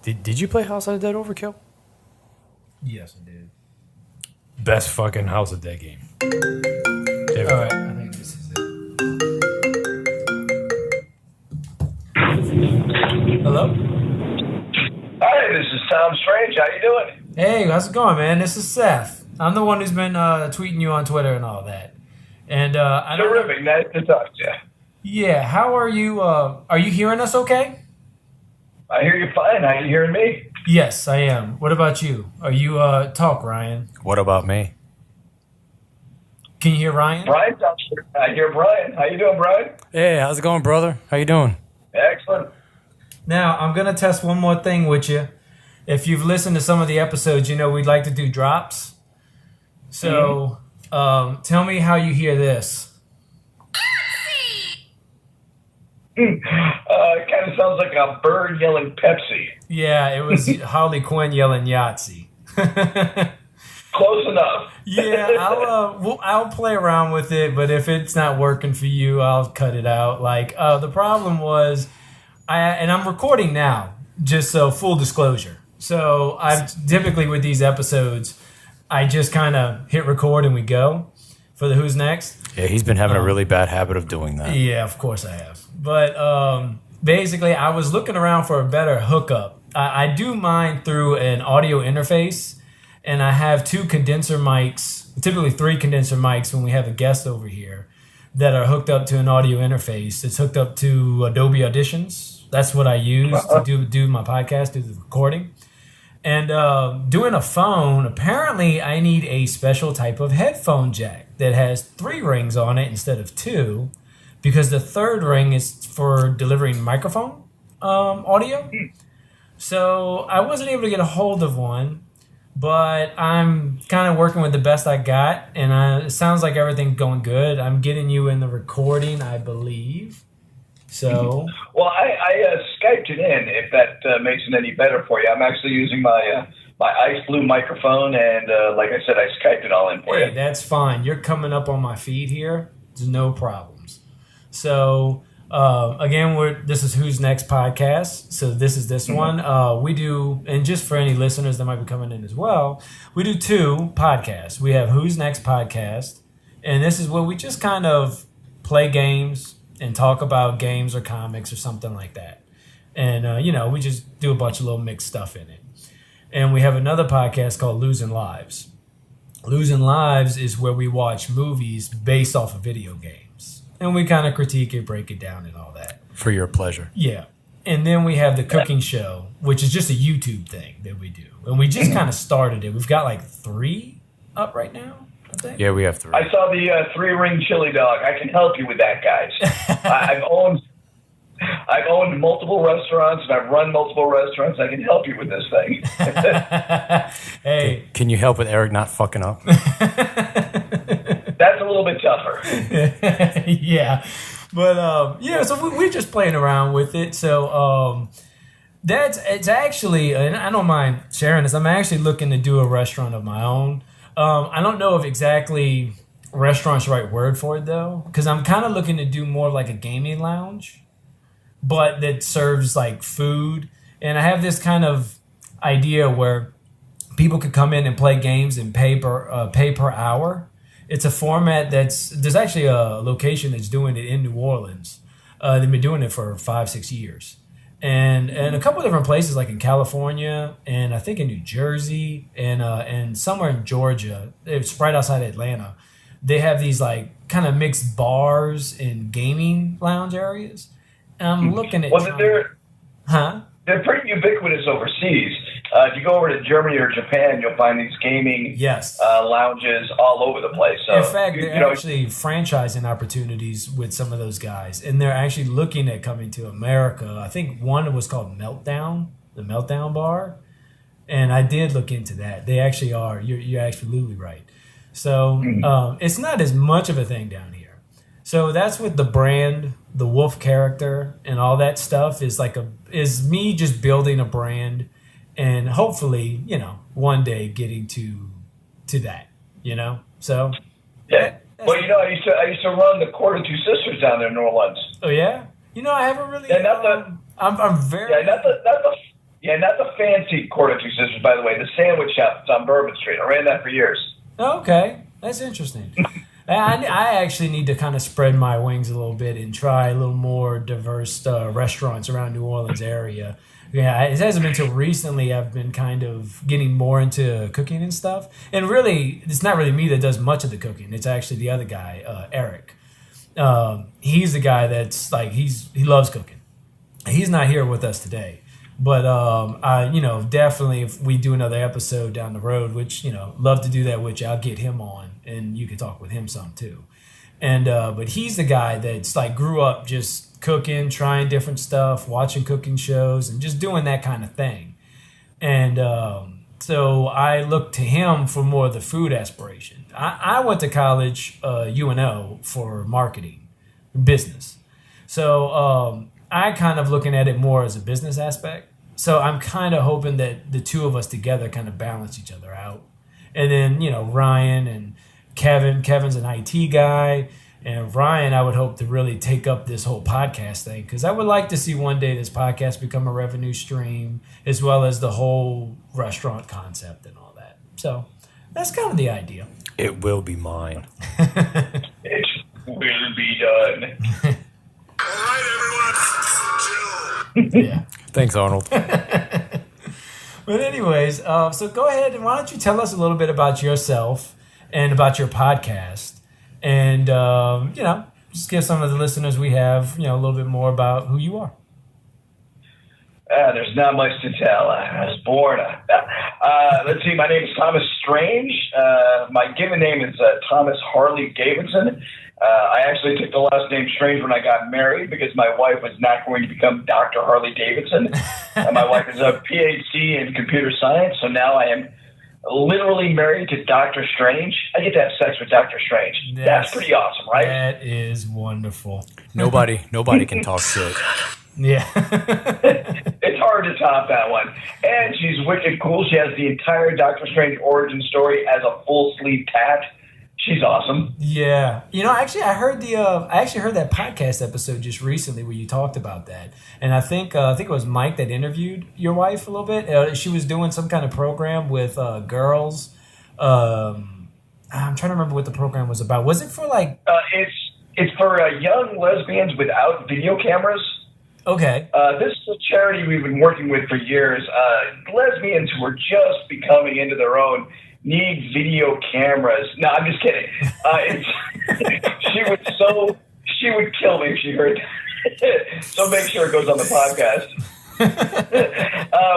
Did you play House of the Dead Overkill? Yes, I did. Best fucking House of the Dead game. All right, I think this is it. Hello? Hi, this is Tom Strange. How you doing? Hey, how's it going, man? This is Seth. I'm the one who's been tweeting you on Twitter and all that. And I don't. Terrific. Nice to talk to you. Yeah, how are you? Are you hearing us okay? I hear you fine. How you hearing me? Yes, I am. What about you? Are you talk, Ryan? What about me? Can you hear Ryan? Brian, I hear Brian. How you doing, Brian? Hey, how's it going, brother? How you doing? Excellent. Now, I'm going to test one more thing with you. If you've listened to some of the episodes, you know we'd like to do drops. So, tell me how you hear this. It kind of sounds like a bird yelling Pepsi. Yeah, it was Harley Quinn yelling Yahtzee. Close enough. Yeah, I'll play around with it, but if it's not working for you, I'll cut it out. Like the problem was, I'm recording now, just so full disclosure. So I typically with these episodes, I just kind of hit record and we go for the Who's Next. Yeah, he's been having a really bad habit of doing that. Yeah, of course I have. But basically, I was looking around for a better hookup. I do mine through an audio interface, and I have 2 condenser mics, typically 3 condenser mics when we have a guest over here, that are hooked up to an audio interface. It's hooked up to Adobe Auditions. That's what I use to do my podcast, do the recording. And doing a phone, apparently I need a special type of headphone jack that has 3 rings on it instead of 2. Because the 3rd ring is for delivering microphone audio. So I wasn't able to get a hold of one, but I'm kind of working with the best I got, and it sounds like everything's going good. I'm getting you in the recording, I believe. So. Well, I Skyped it in, if that makes it any better for you. I'm actually using my Ice Blue microphone, and like I said, I Skyped it all in for you. Hey, that's fine. You're coming up on my feed here. There's no problems. So, again, this is Who's Next podcast. So this is this one. We do, and just for any listeners that might be coming in as well, we do 2 podcasts. We have Who's Next podcast, and this is where we just kind of play games and talk about games or comics or something like that. And, we just do a bunch of little mixed stuff in it. And we have another podcast called Losing Lives. Losing Lives is where we watch movies based off of video games. And we kind of critique it, break it down, and all that. For your pleasure. Yeah. And then we have the cooking show, which is just a YouTube thing that we do. And we just kind of started it. We've got like 3 up right now, I think. Yeah, we have 3. I saw the 3-ring chili dog. I can help you with that, guys. I've owned multiple restaurants, and I've run multiple restaurants. I can help you with this thing. Hey. Can you help with Eric not fucking up? That's a little bit tougher. Yeah. But, so we're just playing around with it. So, it's actually, and I don't mind sharing this, I'm actually looking to do a restaurant of my own. I don't know if exactly restaurant's the right word for it, though, because I'm kind of looking to do more like a gaming lounge, but that serves like food. And I have this kind of idea where people could come in and play games and pay per hour. It's a format there's actually a location that's doing it in New Orleans. They've been doing it for 5-6 years. And a couple of different places like in California and I think in New Jersey and somewhere in Georgia. It's right outside Atlanta. They have these like kind of mixed bars and gaming lounge areas. And I'm looking at they're pretty ubiquitous overseas. If you go over to Germany or Japan, you'll find these gaming lounges all over the place. So, in fact, they're actually franchising opportunities with some of those guys. And they're actually looking at coming to America. I think one was called Meltdown, the Meltdown Bar. And I did look into that. They actually are. You're absolutely right. So it's not as much of a thing down here. So that's what the brand, the Wolf character, and all that stuff is me just building a brand. And hopefully, one day getting to that, So yeah. Well, I used to run the Court of Two Sisters down there in New Orleans. Oh yeah. I haven't really. Yeah, I'm very. Yeah, Yeah, not the fancy Quarter Two Sisters, by the way. The sandwich shop that's on Bourbon Street. I ran that for years. Okay, that's interesting. I actually need to kind of spread my wings a little bit and try a little more diverse restaurants around New Orleans area. Yeah, it hasn't been until recently I've been kind of getting more into cooking and stuff. And really, it's not really me that does much of the cooking. It's actually the other guy, Eric. He's the guy that's like he loves cooking. He's not here with us today, but I definitely if we do another episode down the road, which love to do that with you, I'll get him on and you can talk with him some too. And but he's the guy that's like grew up just cooking, trying different stuff, watching cooking shows, and just doing that kind of thing. And so I look to him for more of the food aspiration. I went to college, UNO, for marketing, business. So I kind of looking at it more as a business aspect. So I'm kind of hoping that the two of us together kind of balance each other out. And then, Ryan and Kevin's an IT guy. And Ryan, I would hope to really take up this whole podcast thing because I would like to see one day this podcast become a revenue stream as well as the whole restaurant concept and all that. So that's kind of the idea. It will be mine. It will be done. All right, everyone, chill. Yeah. Thanks, Arnold. But anyways, so go ahead and why don't you tell us a little bit about yourself and about your podcast. And, just give some of the listeners we have, a little bit more about who you are. There's not much to tell. I was born. Let's see. My name is Thomas Strange. My given name is Thomas Harley Davidson. I actually took the last name Strange when I got married because my wife was not going to become Dr. Harley Davidson. My wife is a PhD in computer science, so now I am literally married to Dr. Strange. I get to have sex with Dr. Strange. That's pretty awesome, right? That is wonderful. Nobody can talk shit. Yeah. It's hard to top that one. And she's wicked cool. She has the entire Doctor Strange origin story as a full sleeve tat. She's awesome. Yeah. Actually, I heard that podcast episode just recently where you talked about that. And I think it was Mike that interviewed your wife a little bit. She was doing some kind of program with girls. I'm trying to remember what the program was about. Was it for like... It's for young lesbians without video cameras. Okay. This is a charity we've been working with for years. Lesbians who are just becoming into their own need video cameras. No, I'm just kidding. She would kill me if she heard that. So make sure it goes on the podcast.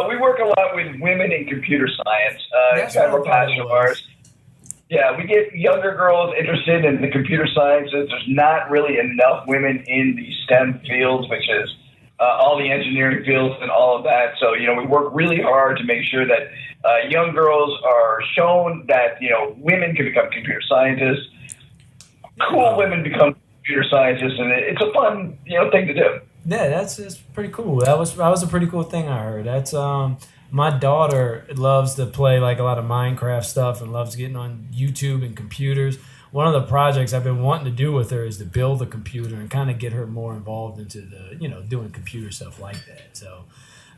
We work a lot with women in computer science. It's kind of a passion of ours. Yeah, we get younger girls interested in the computer sciences. There's not really enough women in the STEM fields, which is all the engineering fields and all of that. So, we work really hard to make sure that young girls are shown that, women can become computer scientists. Cool women become computer scientists, and it's a fun, thing to do. Yeah, that's pretty cool. That was a pretty cool thing I heard. That's my daughter loves to play like a lot of Minecraft stuff and loves getting on YouTube and computers. One of the projects I've been wanting to do with her is to build a computer and kind of get her more involved into the, doing computer stuff like that. So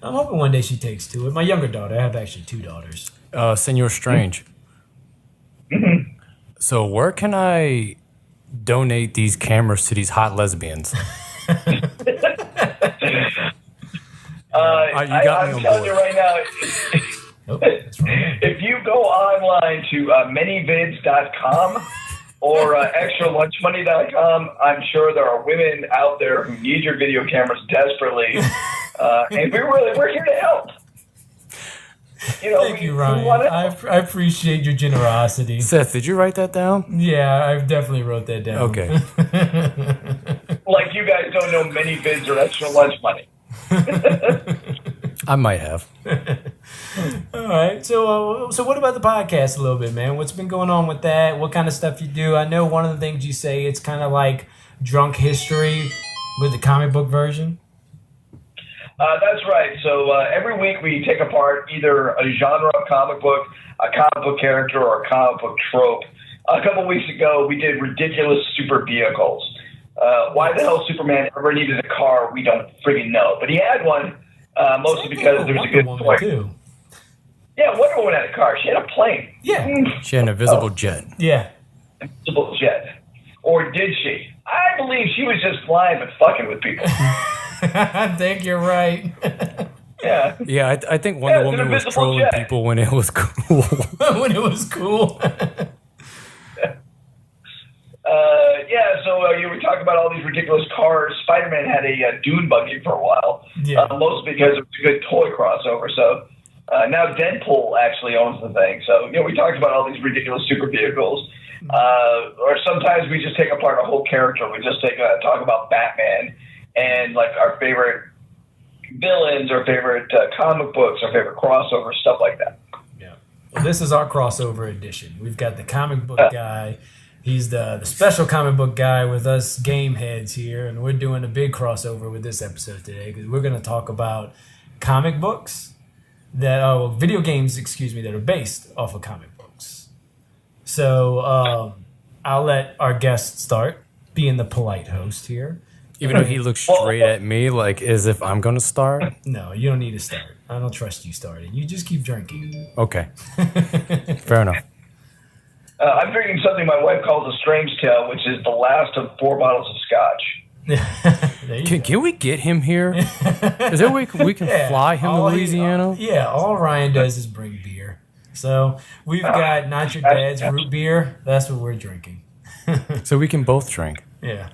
I'm hoping one day she takes to it. My younger daughter, I have actually two daughters. Senor Strange. Mm-hmm. So where can I donate these cameras to these hot lesbians? I'm telling you right now, That's right. if you go online to manyvids.com or extralunchmoney.com, I'm sure there are women out there who need your video cameras desperately, and we're here to help. Thank you, Ryan. I appreciate your generosity. Seth, did you write that down? Yeah, I definitely wrote that down. Okay. Like you guys don't know ManyVids or Extra Lunch Money. I might have. All right. So what about the podcast a little bit, man? What's been going on with that? What kind of stuff you do? I know one of the things you say, it's kind of like drunk history with the comic book version. That's right. So every week we take apart either a genre of comic book, a comic book character, or a comic book trope. A couple weeks ago, we did ridiculous super vehicles. Why the hell Superman ever needed a car, we don't friggin' know. But he had one. mostly because there was a good Woman too. Yeah, Wonder Woman had a car. She had a plane. Yeah. She had an invisible jet. Yeah. Invisible jet. Or did she? I believe she was just flying but fucking with people. I think you're right. Yeah. Yeah, I think Wonder Woman was trolling people when it was cool. When it was cool. So you were talking about all these ridiculous cars. Spider-Man had a dune buggy for a while, mostly because it was a good toy crossover. So now Deadpool actually owns the thing. So we talked about all these ridiculous super vehicles. Or sometimes we just take apart a whole character. We just talk about Batman and like our favorite villains, our favorite comic books, our favorite crossovers, stuff like that. Yeah. Well, this is our crossover edition. We've got the comic book guy. He's the special comic book guy with us game heads here, and we're doing a big crossover with this episode today because we're going to talk about comic books video games, that are based off of comic books. So I'll let our guest start, being the polite host here. Even though he looks straight at me like as if I'm going to start? No, you don't need to start. I don't trust you starting. You just keep drinking. Okay. Fair enough. I'm drinking something my wife calls a strange tale, which is the last of 4 bottles of scotch. Can we get him here? Is there a way we can fly him to Louisiana? All Ryan does is bring beer. So we've got Not Your Dad's root beer. That's what we're drinking. So we can both drink. Yeah.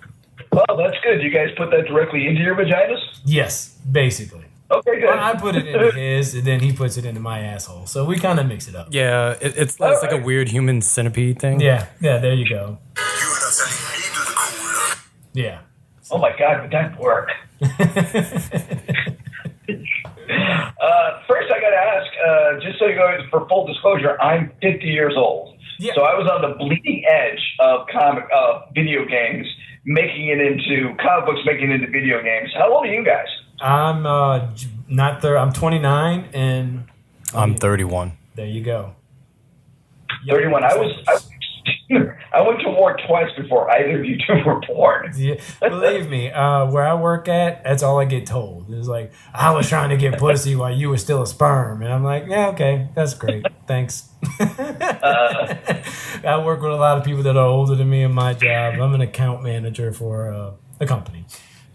Well, that's good. You guys put that directly into your vaginas? Yes, basically. Okay, good. Well, I put it into his, and then he puts it into my asshole. So we kind of mix it up. Yeah, it's like a weird human centipede thing. Yeah, there you go. Yeah. Oh my God, would that work? First, I got to ask, just so you know, for full disclosure, I'm 50 years old. Yeah. So I was on the bleeding edge of video games, making it into comic books, making it into video games. How old are you guys? I'm not there. I'm 29, and I'm 31. There you go. 31. I went to war twice before either of you two were born. Yeah, believe me, where I work at, that's all I get told. It's like, I was trying to get pussy while you were still a sperm. And I'm like, yeah, okay, that's great. Thanks. I work with a lot of people that are older than me in my job. I'm an account manager for a company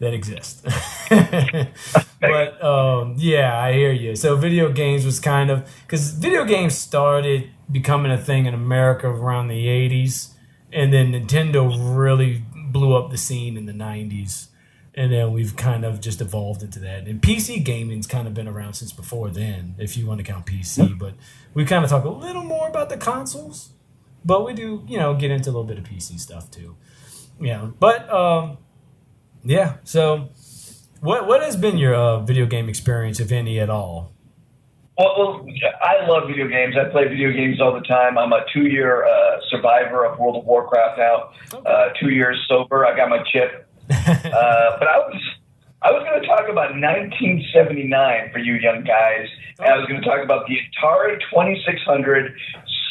that exists. But, I hear you. So video games was because video games started becoming a thing in America around the 80s. And then Nintendo really blew up the scene in the 90s. And then we've kind of just evolved into that. And PC gaming's kind of been around since before then, if you want to count PC. But we kind of talk a little more about the consoles. But we do, get into a little bit of PC stuff too. Yeah. But, so what has been your video game experience, if any at all? Well, I love video games. I play video games all the time. I'm a 2-year survivor of World of Warcraft now. Okay. 2 years sober. I got my chip. But I was going to talk about 1979 for you young guys. And I was going to talk about the Atari 2600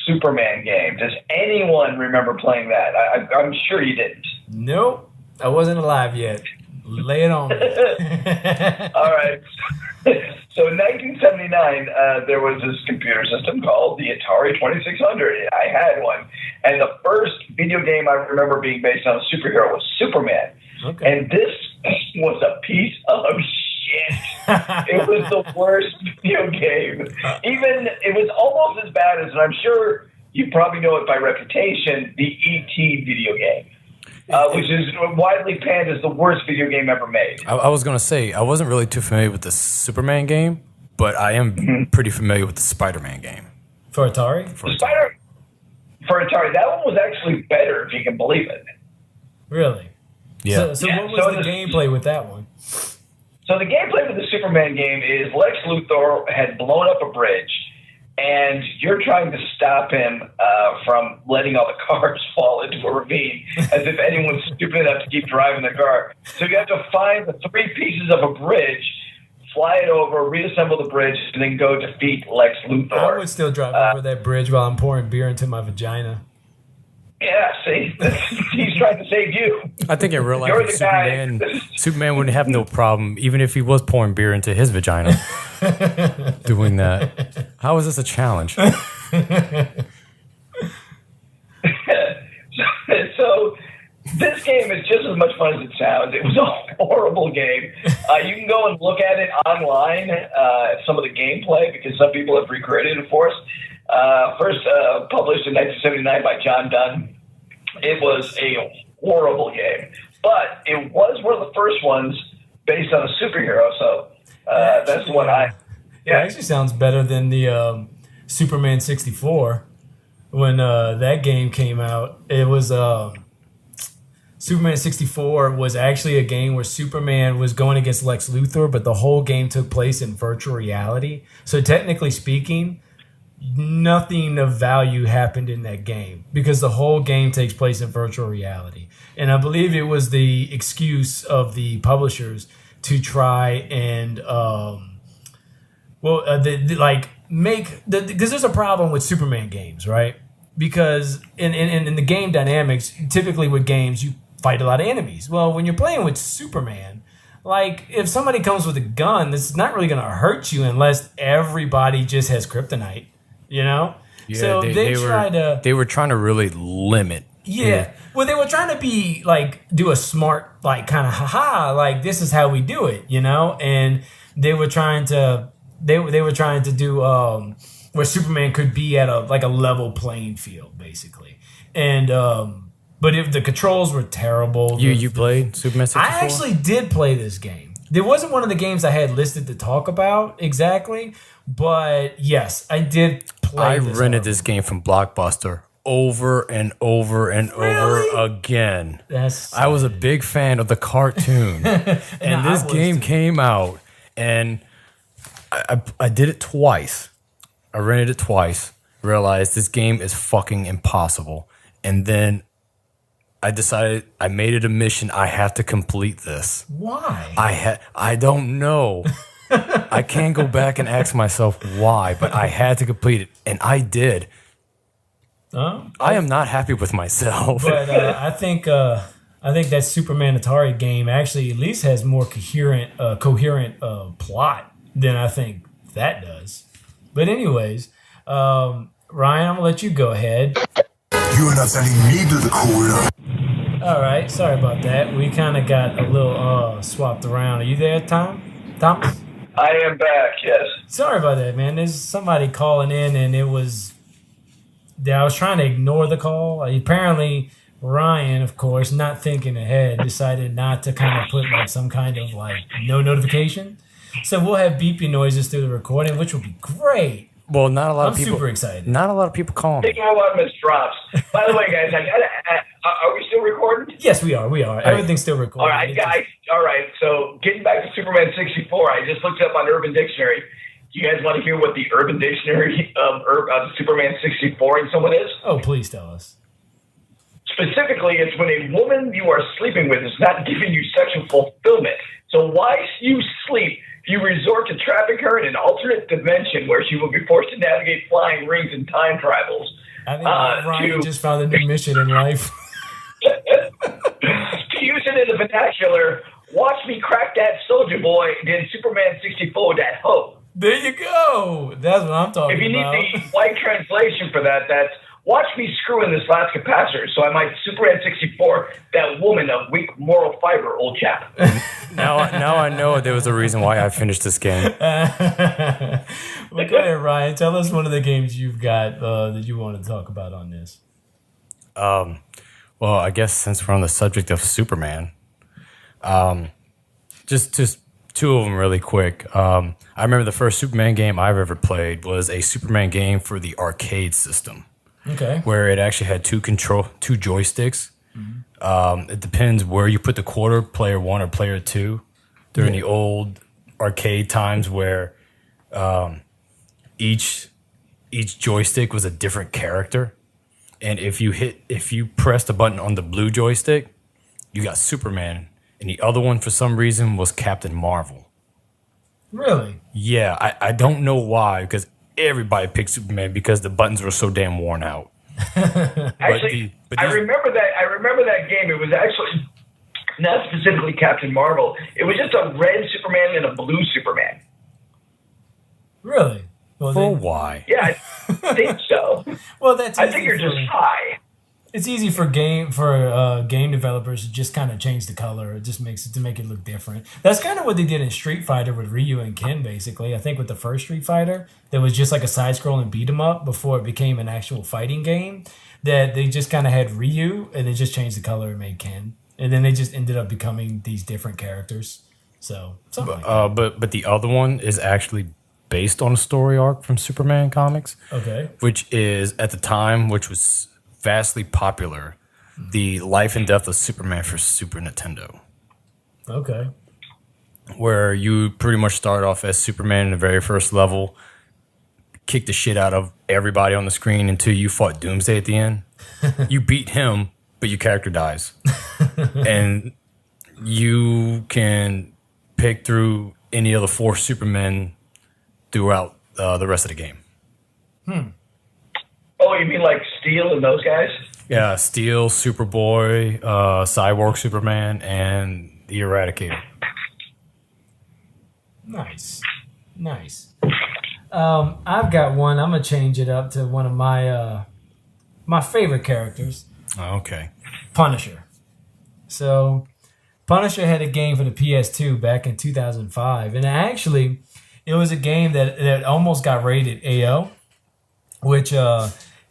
Superman game. Does anyone remember playing that? I'm sure you didn't. Nope. I wasn't alive yet. Lay it on me. All right. So in 1979, there was this computer system called the Atari 2600. I had one. And the first video game I remember being based on a superhero was Superman. Okay. And this was a piece of shit. It was the worst video game. It was almost as bad as, and I'm sure you probably know it by reputation, the E.T. video game. Which is widely panned as the worst video game ever made. I was going to say, I wasn't really too familiar with the Superman game, but I am pretty familiar with the Spider-Man game. For Atari? For Atari. That one was actually better, if you can believe it. Really? Yeah. So what was the gameplay with that one? So the gameplay with the Superman game is Lex Luthor had blown up a bridge, and you're trying to stop him from letting all the cars fall into a ravine, as if anyone's stupid enough to keep driving the car. So you have to find the 3 pieces of a bridge, fly it over, reassemble the bridge, and then go defeat Lex Luthor. I would still drive over that bridge while I'm pouring beer into my vagina. Yeah, see, he's trying to save you. I think in real life, You're the guy. Superman wouldn't have no problem, even if he was pouring beer into his vagina, doing that. How is this a challenge? So this game is just as much fun as it sounds. It was a horrible game. You can go and look at it online, some of the gameplay, because some people have recreated it for us. First published in 1979 by John Dunn. It was a horrible game, but it was one of the first ones based on a superhero. So that's the one I. Yeah, it actually sounds better than the Superman 64 when that game came out. It was Superman 64 was actually a game where Superman was going against Lex Luthor, but the whole game took place in virtual reality. So technically speaking, nothing of value happened in that game because the whole game takes place in virtual reality. And I believe it was the excuse of the publishers to try and, because there's a problem with Superman games, right? Because in the game dynamics, typically with games, you fight a lot of enemies. Well, when you're playing with Superman, like if somebody comes with a gun, this is not really going to hurt you unless everybody just has kryptonite, you know? Yeah, so they were trying to really limit. Yeah. Well, they were trying to be like do a smart like kind of haha like this is how we do it, you know? And they were trying to they were trying to do where Superman could be at a level playing field basically. And but if the controls were terrible. You played Superman 64? I actually did play this game. There wasn't one of the games I had listed to talk about exactly, but yes, I did play. I rented this game from Blockbuster over and over and over again. I was a big fan of the cartoon, and this game came out, and I did it twice. I rented it twice. Realized this game is fucking impossible, and then I decided I made it a mission. I have to complete this. Why? I don't know. I can't go back and ask myself why, but I had to complete it, and I did. I am not happy with myself. But I think that Superman Atari game actually at least has more coherent plot than I think that does. But anyways, Ryan, I'm gonna let you go ahead. You are not sending me to the corner. All right, sorry about that. We kind of got a little swapped around. Are you there, Thomas? I am back, yes. Sorry about that, man. There's somebody calling in, and I was trying to ignore the call. Apparently, Ryan, of course, not thinking ahead, decided not to kind of put like some kind of like no notification. So we'll have beeping noises through the recording, which will be great. Well, not a lot of people. I'm super excited. Not a lot of people call me. Taking a lot of missed drops. By the way, guys, are we still recording? Yes, we are. Everything's still recording. All right, guys. All right. So getting back to Superman 64, I just looked it up on Urban Dictionary. Do you guys want to hear what the Urban Dictionary of Superman 64 and someone is? Oh, please tell us. Specifically, it's when a woman you are sleeping with is not giving you sexual fulfillment. So while you sleep, you resort to trapping her in an alternate dimension where she will be forced to navigate flying rings and time travels. I think Ryan just found a new mission in life. To use it in the vernacular, watch me crack that soldier boy in Superman 64 that hoe. There you go. That's what I'm talking about. If you need the white translation for that, that's watch me screw in this last capacitor so I might Superman 64 that woman of weak moral fiber, old chap. Now I know there was a reason why I finished this game. Well, go ahead, Ryan. Tell us one of the games you've got that you want to talk about on this. Well, I guess since we're on the subject of Superman, just two of them really quick. I remember the first Superman game I've ever played was a Superman game for the arcade system. Okay. Where it actually had two joysticks. Mm-hmm. It depends where you put the quarter, player 1 or player 2. During the old arcade times where each joystick was a different character. And if you pressed a button on the blue joystick, you got Superman. And the other one, for some reason, was Captain Marvel. Really? Yeah, I don't know why, because everybody picked Superman because the buttons were so damn worn out. Actually, I remember that. I remember that game. It was actually not specifically Captain Marvel. It was just a red Superman and a blue Superman. Really? Well, why? Yeah, I think so. Well, that's. I think you're just high. It's easy for game developers to just kind of change the color. It just makes it to make it look different. That's kind of what they did in Street Fighter with Ryu and Ken, basically. I think with the first Street Fighter, that was just like a side-scrolling beat 'em up before it became an actual fighting game. That they just kind of had Ryu and they just changed the color and made Ken, and then they just ended up becoming these different characters. So, but the other one is actually based on a story arc from Superman comics. Okay, which is at the time, which was vastly popular, the Life and Death of Superman for Super Nintendo. Okay. Where you pretty much start off as Superman in the very first level, kick the shit out of everybody on the screen until you fought Doomsday at the end. You beat him, but your character dies. And you can pick through any of the 4 Supermen throughout the rest of the game. Oh, you mean like Steel and those guys? Yeah, Steel, Superboy, Cyborg Superman, and the Eradicator. Nice. I've got one. I'm gonna change it up to one of my favorite characters. Okay. Punisher. So, Punisher had a game for the PS2 back in 2005, and actually, it was a game that almost got rated AO, which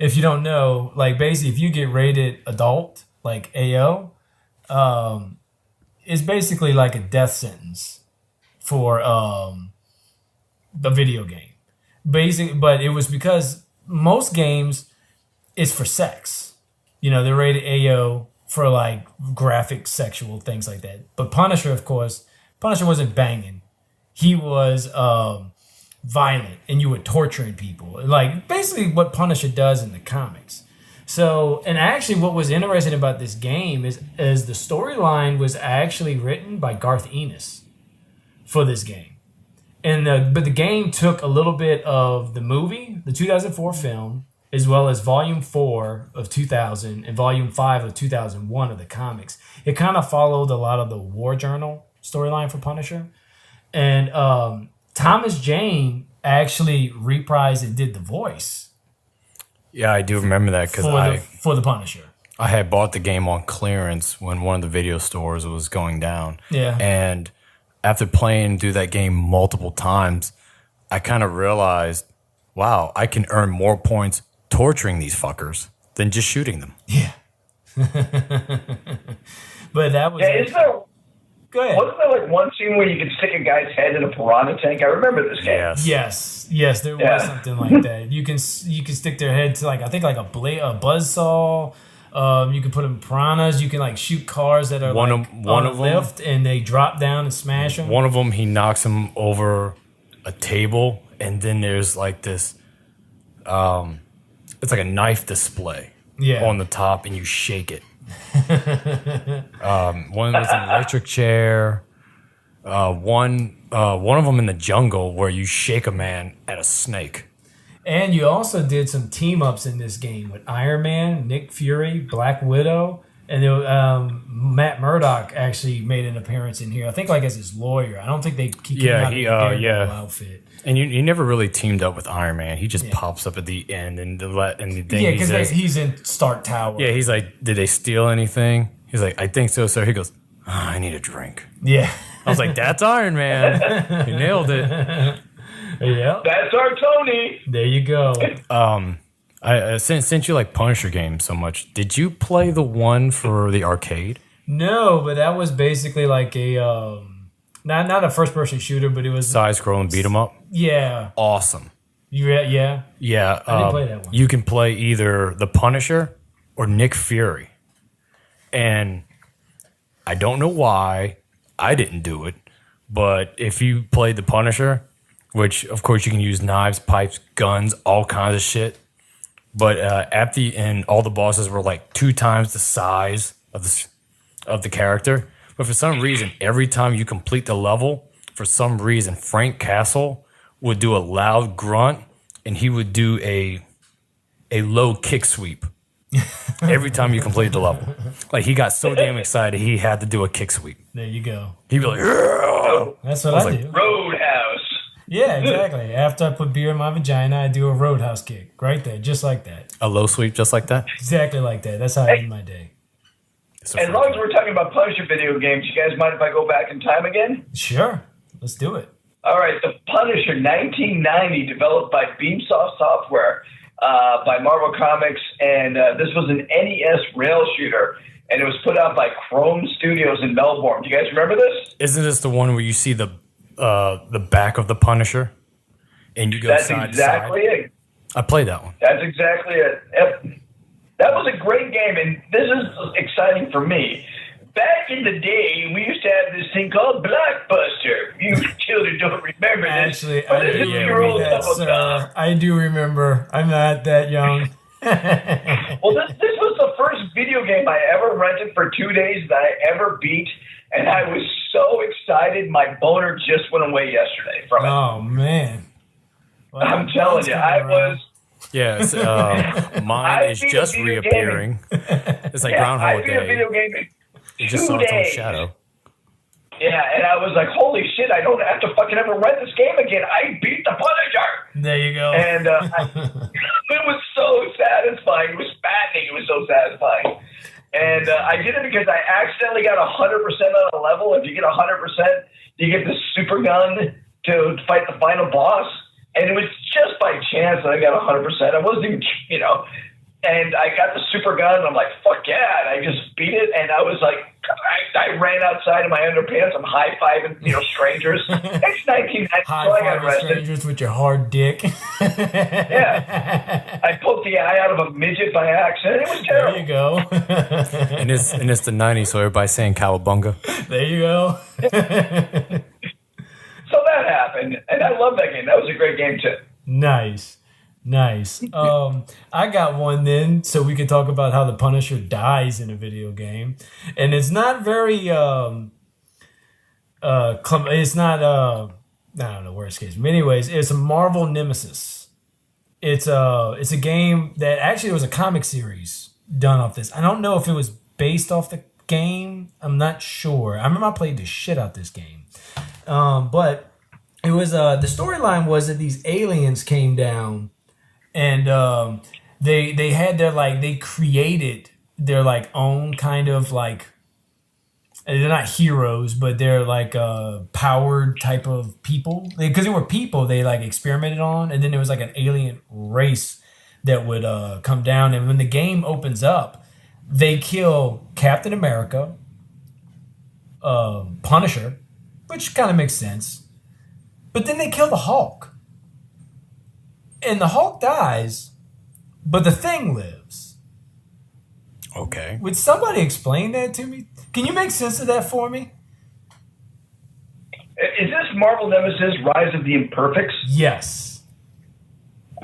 if you don't know, like basically if you get rated adult, like AO, it's basically like a death sentence for the video game. But it was because most games is for sex. You know, they're rated AO for like graphic sexual things like that. But Punisher, of course, Punisher wasn't banging. He was violent, and you were torturing people. Like, basically what Punisher does in the comics. So, and actually what was interesting about this game is the storyline was actually written by Garth Ennis for this game. But the game took a little bit of the movie, the 2004 film, as well as Volume 4 of 2000 and Volume 5 of 2001 of the comics. It kind of followed a lot of the War Journal storyline for Punisher. And Thomas Jane actually reprised and did the voice. Yeah, I do remember that because for the Punisher. I had bought the game on clearance when one of the video stores was going down. Yeah. And after playing through that game multiple times, I kind of realized, wow, I can earn more points torturing these fuckers than just shooting them. Yeah. But that was... Yeah, Go ahead. wasn't there like one scene where you could stick a guy's head in a piranha tank? I remember this game. Yes, there was something like that. You can stick their head to like, I think like a buzzsaw. You can put them in piranhas. You can like shoot cars that are one on of a lift and they drop down and smash them. One of them, he knocks him over a table, and then there's like this, it's like a knife display on the top, and you shake it. One was an electric chair. One of them in the jungle where you shake a man at a snake. And you also did some team ups in this game with Iron Man, Nick Fury, Black Widow, and Matt Murdock actually made an appearance in here. I think like as his lawyer. I don't think they keep him out in the outfit. And you never really teamed up with Iron Man. He just pops up at the end and then because he's in Stark Tower. Yeah, he's like, did they steal anything? He's like, I think so, sir. He goes, I need a drink. Yeah. I was like, that's Iron Man. He nailed it. Yeah. That's our Tony. There you go. Since you like Punisher games so much, did you play the one for the arcade? No, but that was basically like a not a first person shooter, but it was side scrolling beat 'em up. Yeah. Awesome. Yeah. Yeah. I didn't play that one. You can play either the Punisher or Nick Fury. And I don't know why I didn't do it, but if you played the Punisher, which of course you can use knives, pipes, guns, all kinds of shit. But at the end, all the bosses were like 2 times the size of the character. But for some reason, every time you complete the level, for some reason, Frank Castle would do a loud grunt, and he would do a low kick sweep Every time you complete the level. Like, he got so damn excited, he had to do a kick sweep. There you go. He'd be like, yeah! That's what I do. Roadhouse. Yeah, exactly. After I put beer in my vagina, I do a roadhouse kick. Right there, just like that. A low sweep just like that? Exactly like that. That's how I end my day. As long as we're talking about Punisher video games, you guys mind if I go back in time again? Sure. Let's do it. All right. The Punisher 1990, developed by Beamsoft Software, by Marvel Comics, and this was an NES rail shooter, and it was put out by Chrome Studios in Melbourne. Do you guys remember this? Isn't this the one where you see the back of the Punisher, and you go That's side exactly to side? it. I played that one. That's exactly it. Yep. That was a great game, and this is exciting for me. Back in the day, we used to have this thing called Blockbuster. You children don't remember this. Actually, but this is your old sir. I do remember. I'm not that young. Well, this was the first video game I ever rented for 2 days that I ever beat, and I was so excited my boner just went away yesterday from it. Oh, man. Well, I'm telling you, I was... Yes, mine is just reappearing. It's like Groundhog I beat a video Day. game in It just 2 saw its own days. shadow. Yeah, and I was like, holy shit, I don't have to fucking ever rent this game again. I beat the Punisher. There you go. And it was so satisfying. It was fattening. It was so satisfying. And I did it because I accidentally got 100% on a level. If you get 100%, you get the super gun to fight the final boss. And it was just by chance that I got 100%. I wasn't even, and I got the super gun. And I'm like, fuck yeah. And I just beat it. And I was like, I ran outside in my underpants. I'm high-fiving, strangers. It's 1990, so I got High-fiving arrested. strangers with your hard dick. Yeah. I poked the eye out of a midget by accident. It was terrible. There you go. And it's the 90s, so everybody's saying cowabunga. There you go. So that happened, and I love that game. That was a great game, too. Nice. I got one then, so we could talk about how the Punisher dies in a video game, and it's not very it's not I don't know, worst case. But anyways, it's a Marvel Nemesis. It's a game that actually was a comic series done off this. I don't know if it was based off the game. I'm not sure. I remember I played the shit out this game. But it was the storyline was that these aliens came down and they had their they created their own kind of they're not heroes, but they're powered type of people, because they were people they experimented on, and then there was an alien race that would come down, and when the game opens up, they kill Captain America, Punisher, which kind of makes sense. But then they kill the Hulk. And the Hulk dies, but the Thing lives. Okay. Would somebody explain that to me? Can you make sense of that for me? Is this Marvel Nemesis Rise of the Imperfects? Yes.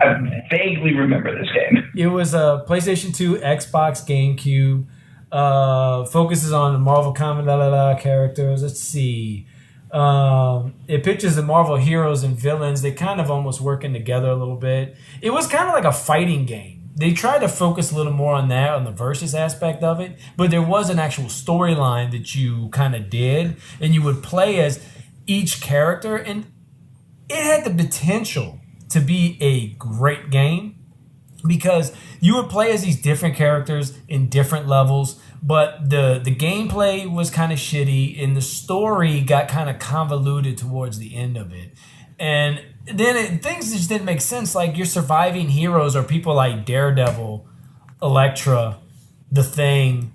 I vaguely remember this game. It was a PlayStation 2, Xbox, GameCube. Focuses on the Marvel comic characters. Let's see. It pictures the Marvel heroes and villains. They kind of almost working together a little bit. It was kind of like a fighting game. They tried to focus a little more on that, on the versus aspect of it, but there was an actual storyline that you kind of did, and you would play as each character, and it had the potential to be a great game because you would play as these different characters in different levels, but the gameplay was kind of shitty, and the story got kind of convoluted towards the end of it. And then things just didn't make sense. Your surviving heroes are people like Daredevil, Elektra, The Thing,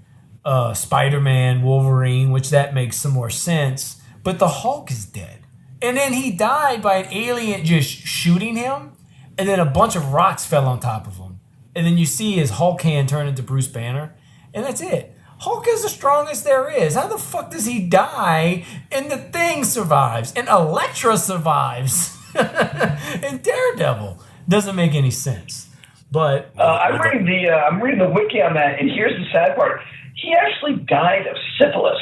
Spider-Man, Wolverine, which that makes some more sense. But the Hulk is dead. And then he died by an alien just shooting him, and then a bunch of rocks fell on top of him. And then you see his Hulk hand turn into Bruce Banner, and that's it. Hulk is the strongest there is. How the fuck does he die and the Thing survives and Elektra survives and Daredevil? Doesn't make any sense. But I'm reading the wiki on that, and here's the sad part: he actually died of syphilis.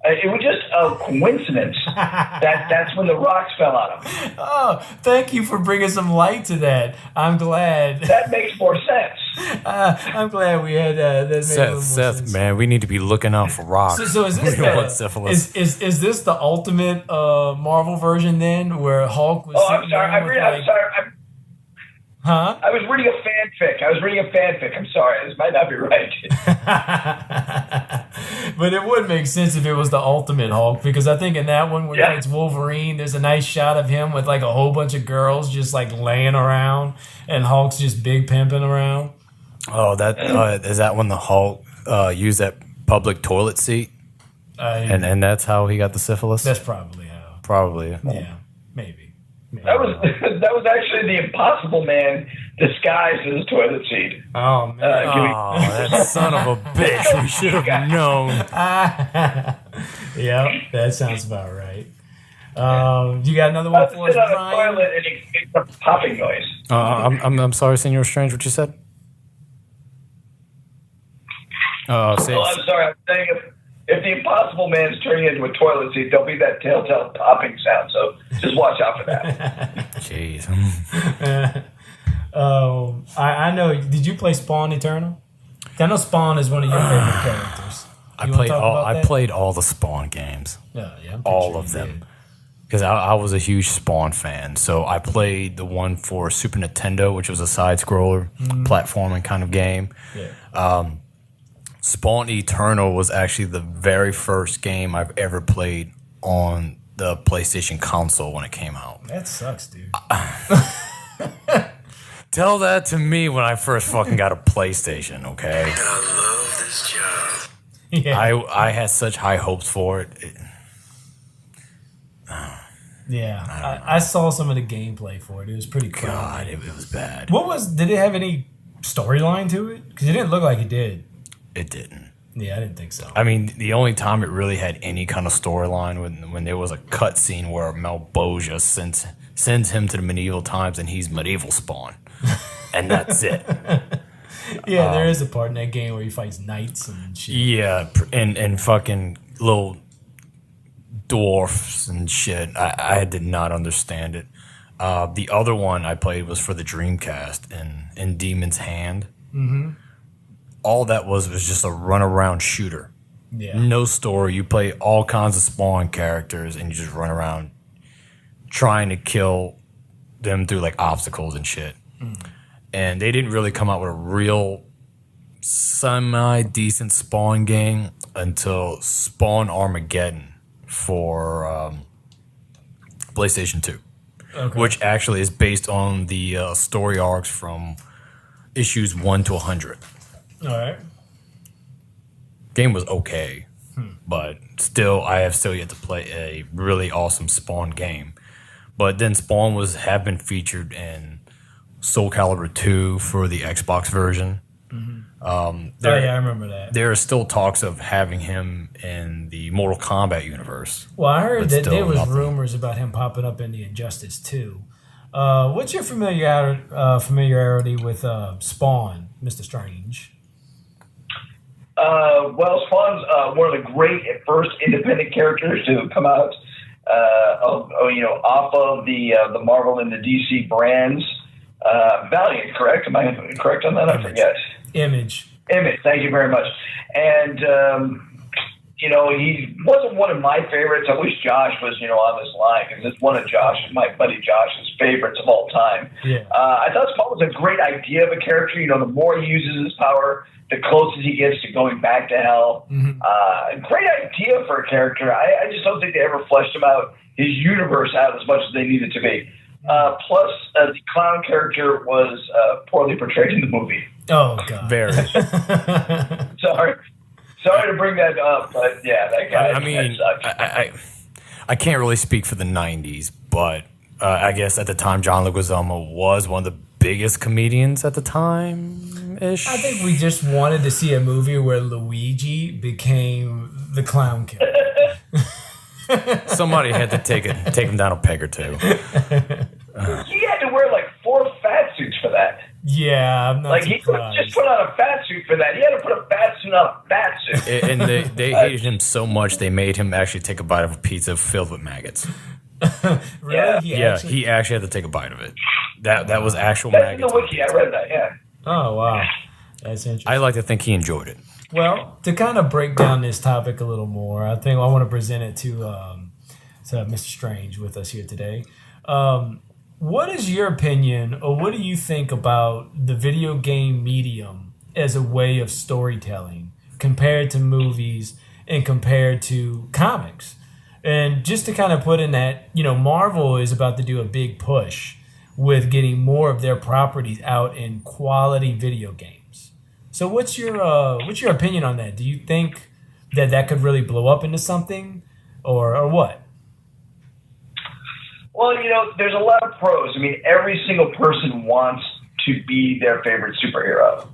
It was just a coincidence that's when the rocks fell on him. Oh, thank you for bringing some light to that. I'm glad. That makes more sense. I'm glad we had that. Seth, man, we need to be looking out for rocks. So is this syphilis? Is this the ultimate Marvel version then, where Hulk was? Oh, I'm sorry. I'm sorry. Huh? I was reading a fanfic. I'm sorry. This might not be right. But it would make sense if it was the ultimate Hulk, because I think in that one where it's Wolverine, there's a nice shot of him with like a whole bunch of girls just like laying around, and Hulk's just big pimping around. Oh, that is that when the Hulk used that public toilet seat, and that's how he got the syphilis. That's probably how. Probably. Yeah, maybe. That was actually the Impossible Man disguised as a toilet seat. Oh man! That son of a bitch! We should have known. Yeah, that sounds about right. You got another one for us, Brian? Brian? On a toilet and it makes a popping noise. I'm sorry, Senor Strange. What you said? I'm sorry. I'm saying if the Impossible Man's turning into a toilet seat, there'll be that telltale popping sound. So just watch out for that. Jeez. I know. Did you play Spawn Eternal? I know Spawn is one of your favorite characters. I played all the Spawn games. Yeah, all of them. Because I was a huge Spawn fan. So I played the one for Super Nintendo, which was a side-scroller platforming kind of game. Yeah. Spawn Eternal was actually the very first game I've ever played on the PlayStation console when it came out. That sucks, dude. Tell that to me when I first fucking got a PlayStation, okay? And I love this job. Yeah. I had such high hopes for it. Yeah. I saw some of the gameplay for it. It was pretty cool. God, it was bad. Did it have any storyline to it? Because it didn't look like it did. It didn't. Yeah, I didn't think so. I mean, the only time it really had any kind of storyline when there was a cutscene where Malboja sends him to the medieval times and he's medieval Spawn. And that's it. Yeah, there is a part in that game where he fights knights and shit. Yeah, and fucking little dwarfs and shit. I did not understand it. The other one I played was for the Dreamcast in Demon's Hand. Mm-hmm. All that was just a run-around shooter. Yeah. No story. You play all kinds of Spawn characters, and you just run around trying to kill them through, like, obstacles and shit. Mm. And they didn't really come out with a real semi-decent Spawn game until Spawn Armageddon for PlayStation 2. Okay. Which actually is based on the story arcs from issues 1 to 100. All right. Game was okay, but still, I have still yet to play a really awesome Spawn game. But then Spawn have been featured in Soul Calibur 2 for the Xbox version. Mm-hmm. I remember that. There are still talks of having him in the Mortal Kombat universe. Well, I heard that there was rumors about him popping up in the Injustice 2. What's your familiarity with Spawn, Mr. Strange? Well, Spawn's one of the great first independent characters to come out, off of the Marvel and the DC brands. Valiant, correct? Am I correct on that? I forget. Image. Thank you very much. And he wasn't one of my favorites. I wish Josh was on this line, because it's one of my buddy Josh's favorites of all time. Yeah. I thought Spawn was a great idea of a character. The more he uses his power, the closer he gets to going back to hell. Mm-hmm. Great idea for a character. I just don't think they ever fleshed his universe out as much as they needed to be. Plus, the clown character was poorly portrayed in the movie. Oh, God. Very. Sorry to bring that up, but yeah, that guy. I mean, I can't really speak for the 90s, but I guess at the time, John Leguizamo was one of the biggest comedians at the time-ish. I think we just wanted to see a movie where Luigi became the clown killer. Somebody had to take him down a peg or two. He had to wear like 4 fat suits for that. Yeah, I'm not surprised. He couldn't just put on a fat suit for that. He had to put a fat suit on a fat suit. And they hated him so much they made him actually take a bite of a pizza filled with maggots. Really? He actually had to take a bite of it. That was actual That's maggots. in the wiki. I read that. Yeah. Oh wow. That's interesting. I like to think he enjoyed it. Well, to kind of break down this topic a little more, I think I want to present it to Mr. Strange with us here today. What is your opinion, or what do you think about the video game medium as a way of storytelling compared to movies and compared to comics? And just to kind of put in that, Marvel is about to do a big push with getting more of their properties out in quality video games. So what's your opinion on that? Do you think that could really blow up into something, or what? Well, there's a lot of pros. I mean, every single person wants to be their favorite superhero.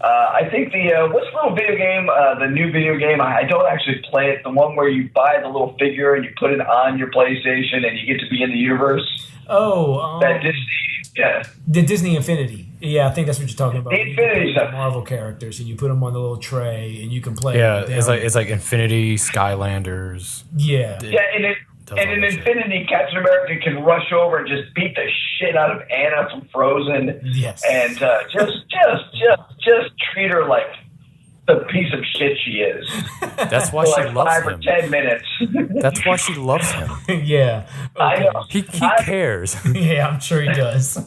I think what's the little video game, the new video game, I don't actually play it, the one where you buy the little figure and you put it on your PlayStation and you get to be in the universe. Oh. That Disney, yeah. The Disney Infinity. Yeah, I think that's what you're talking about. The Infinity stuff. Marvel characters, and you put them on the little tray and you can play. Yeah, it's like Infinity, Skylanders. Yeah. Yeah, and in Infinity, Captain America can rush over and just beat the shit out of Anna from Frozen. Yes. And just treat her like the piece of shit she is. That's why she loves 5 him. or 10 minutes. That's why she loves him. Yeah. Okay. I know. He cares. Yeah, I'm sure he does.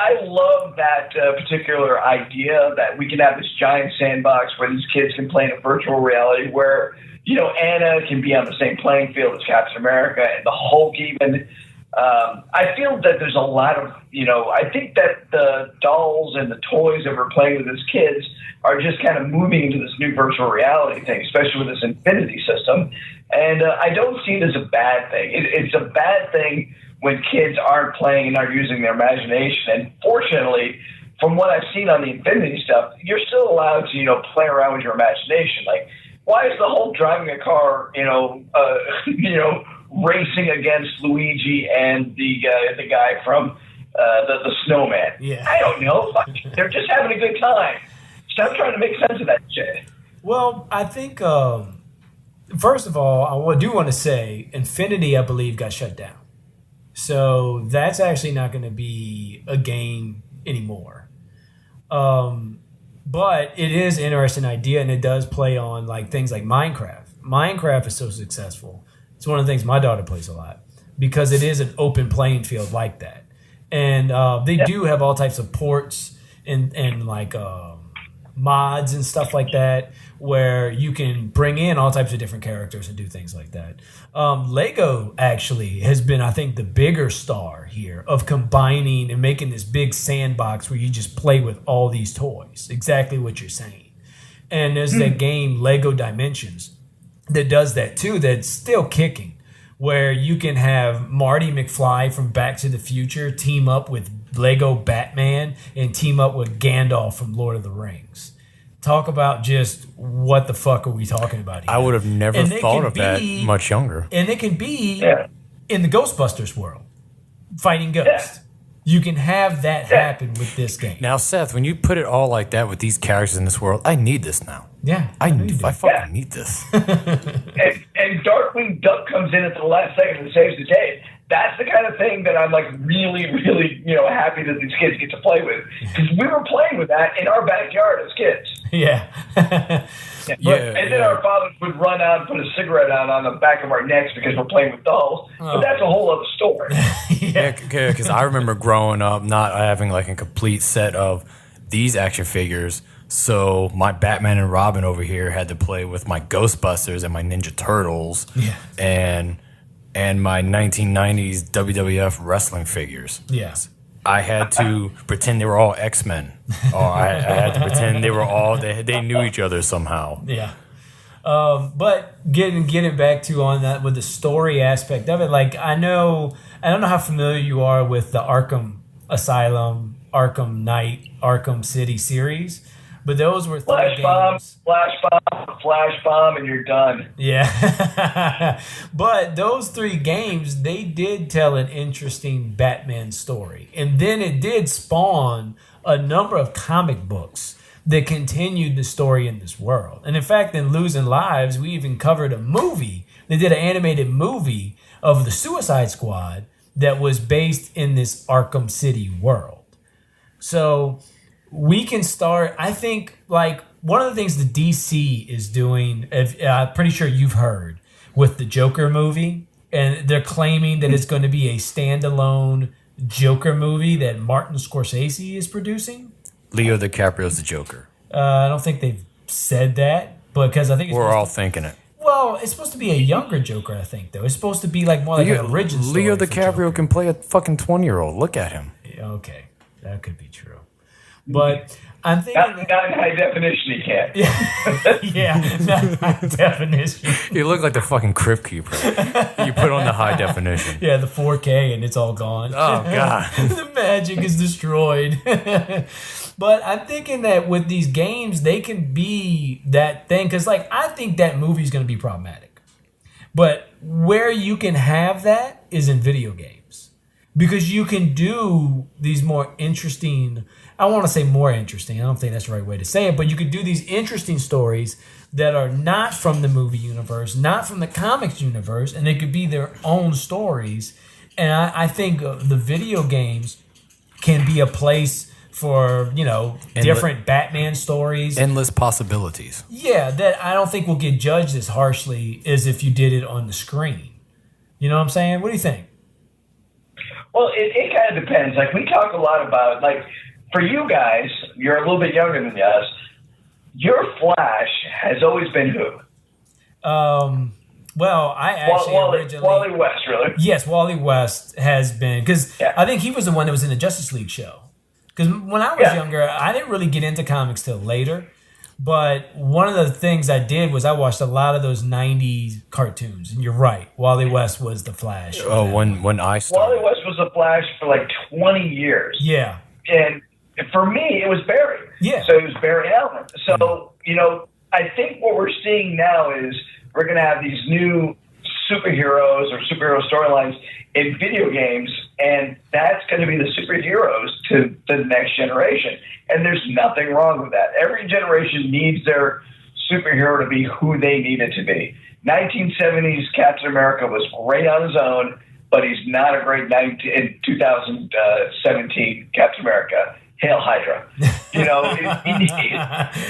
I love that particular idea that we can have this giant sandbox where these kids can play in a virtual reality where, Anna can be on the same playing field as Captain America and the Hulk even. I feel that there's a lot of, I think that the dolls and the toys that we're playing with as kids are just kind of moving into this new virtual reality thing, especially with this Infinity system. And I don't see it as a bad thing. It's a bad thing when kids aren't playing and aren't using their imagination. And fortunately, from what I've seen on the Infinity stuff, you're still allowed to, play around with your imagination. Like, why is the Hulk driving a car, racing against Luigi and the guy from the Snowman? Yeah. I don't know. They're just having a good time. Stop trying to make sense of that shit. Well, I think, first of all, I do want to say Infinity, I believe, got shut down. So that's actually not going to be a game anymore. But it is an interesting idea, and it does play on things like Minecraft. Minecraft is so successful. It's one of the things my daughter plays a lot because it is an open playing field like that. And they do have all types of ports and mods and stuff like that where you can bring in all types of different characters and do things like that. Lego actually has been, I think, the bigger star here of combining and making this big sandbox where you just play with all these toys. Exactly what you're saying. And there's that game Lego Dimensions that does that too, that's still kicking, where you can have Marty McFly from Back to the Future team up with Lego Batman and team up with Gandalf from Lord of the Rings. Talk about just what the fuck are we talking about here? I would have never thought of that much younger. And it can be in the Ghostbusters world, fighting ghosts. Yeah. You can have that happen with this game. Now, Seth, when you put it all like that with these characters in this world, I need this now. Yeah. I fucking need this. and Darkwing Duck comes in at the last second and saves the day. That's the kind of thing that I'm really, really, happy that these kids get to play with. Because we were playing with that in our backyard as kids. Yeah. And then our fathers would run out and put a cigarette out on the back of our necks because we're playing with dolls. But that's a whole other story. Yeah, because I remember growing up not having a complete set of these action figures. So my Batman and Robin over here had to play with my Ghostbusters and my Ninja Turtles. Yeah. And my 1990s WWF wrestling figures. Yes. I had to pretend they were all X-Men. Or I had to pretend they were all, they knew each other somehow. Yeah. But getting back to on that with the story aspect of it, I don't know how familiar you are with the Arkham Asylum, Arkham Knight, Arkham City series. But those were flash bomb, and you're done. Yeah. But those 3 games, they did tell an interesting Batman story. And then it did spawn a number of comic books that continued the story in this world. And in fact, in Losing Lives, we even covered a movie. They did an animated movie of the Suicide Squad that was based in this Arkham City world. So we can start. I think like one of the things the DC is doing. I'm pretty sure you've heard with the Joker movie, and they're claiming that it's going to be a standalone Joker movie that Martin Scorsese is producing. Leo DiCaprio's the Joker. I don't think they've said that, because I think we're all thinking it. Well, it's supposed to be a younger Joker, I think, though. It's supposed to be like more like an origin story. Leo DiCaprio can play a fucking 20-year-old. Look at him. Okay, that could be true. But I'm thinking... Not in high definition, he can't. Yeah, not in high definition. You look like the fucking Crypt Keeper. You put on the high definition. Yeah, the 4K, and it's all gone. Oh, God. The magic is destroyed. But I'm thinking that with these games, they can be that thing. Because, like, I think that movie's going to be problematic. But where you can have that is in video games. Because you can do these more interesting... I want to say more interesting. I don't think that's the right way to say it. But you could do these interesting stories that are not from the movie universe, not from the comics universe. And they could be their own stories. And I think the video games can be a place... for, you know, different Batman stories. Endless possibilities. Yeah, that I don't think will get judged as harshly as if you did it on the screen. You know what I'm saying? What do you think? Well, it kind of depends. Like, we talk a lot about, like, for you guys, you're a little bit younger than us, your Flash has always been who? Well, I actually originally... Wally West, really? Yes, Wally West has been... Because I think he was the one that was in the Justice League show. Because when I was younger, I didn't really get into comics till later. But one of the things I did was I watched a lot of those 90s cartoons. And you're right. Wally West was the Flash. Oh, when I started. Wally West was the Flash for like 20 years. Yeah. And for me, it was Barry. Yeah. So it was Barry Allen. So, you know, I think what we're seeing now is we're going to have these new superheroes or superhero storylines in video games, and that's going to be the superheroes to the next generation. And there's nothing wrong with that. Every generation needs their superhero to be who they need it to be. 1970s Captain America was great on his own, but he's not a great 2017 Captain America. Hail Hydra. You know,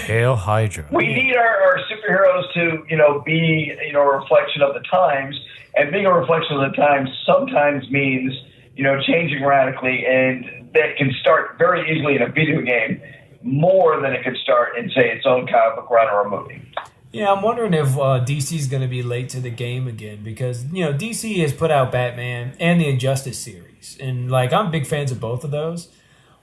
Hail Hydra. We need our superheroes to, you know, be, you know, a reflection of the times. And being a reflection of the times sometimes means, you know, changing radically, and that can start very easily in a video game more than it could start in, say, its own comic book run or a movie. Yeah, I'm wondering if DC is going to be late to the game again because, you know, DC has put out Batman and the Injustice series. And, like, I'm big fans of both of those.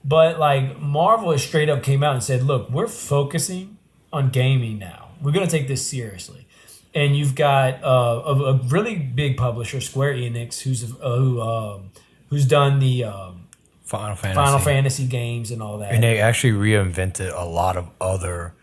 But, like, Marvel has straight up came out and said, look, we're focusing on gaming now. We're going to take this seriously. And you've got a really big publisher, Square Enix, who's done the Final Fantasy games and all that. And they actually reinvented a lot of other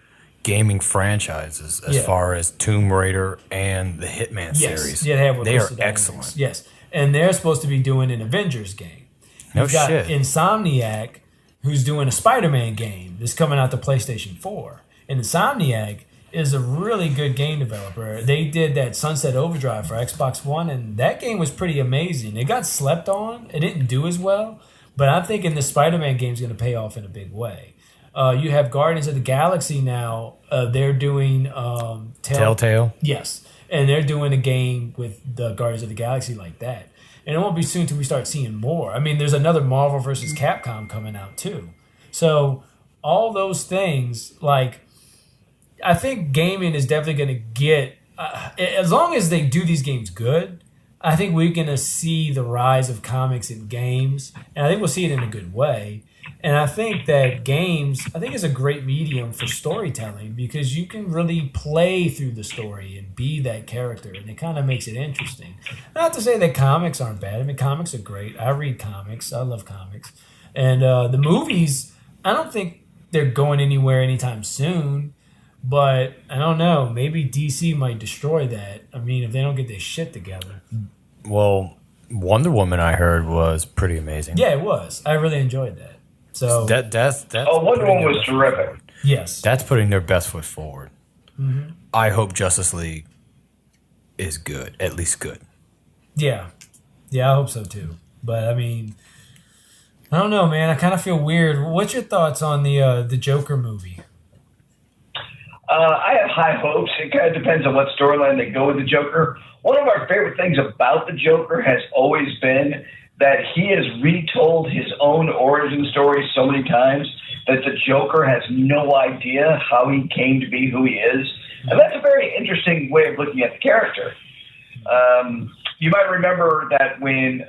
gaming franchises as far as Tomb Raider and the Hitman series. Yeah, they are excellent. Yes. And they're supposed to be doing an Avengers game. You've got Insomniac, who's doing a Spider-Man game that's coming out to PlayStation 4. And Insomniac is a really good game developer. They did that Sunset Overdrive for Xbox One, and that game was pretty amazing. It got slept on. It didn't do as well, but I'm thinking the Spider-Man game is going to pay off in a big way. You have Guardians of the Galaxy now. They're doing... Telltale? Yes, and they're doing a game with the Guardians of the Galaxy like that. And it won't be soon until we start seeing more. I mean, there's another Marvel versus Capcom coming out, too. So all those things, like... I think gaming is definitely going to get, as long as they do these games good, I think we're going to see the rise of comics in games, and I think we'll see it in a good way. And I think that games, I think is a great medium for storytelling because you can really play through the story and be that character, and it kind of makes it interesting. Not to say that comics aren't bad. I mean, comics are great. I read comics. I love comics. And the movies, I don't think they're going anywhere anytime soon. But I don't know. Maybe DC might destroy that. I mean, if they don't get their shit together. Well, Wonder Woman, I heard, was pretty amazing. Yeah, it was. I really enjoyed that. So that's Wonder Woman was terrific. Yes, that's putting their best foot forward. Mm-hmm. I hope Justice League is good, at least good. Yeah, I hope so too. But I mean, I don't know, man. I kind of feel weird. What's your thoughts on the Joker movie? I have high hopes. It kind of depends on what storyline they go with the Joker. One of our favorite things about the Joker has always been that he has retold his own origin story so many times that the Joker has no idea how he came to be who he is. And that's a very interesting way of looking at the character. You might remember that when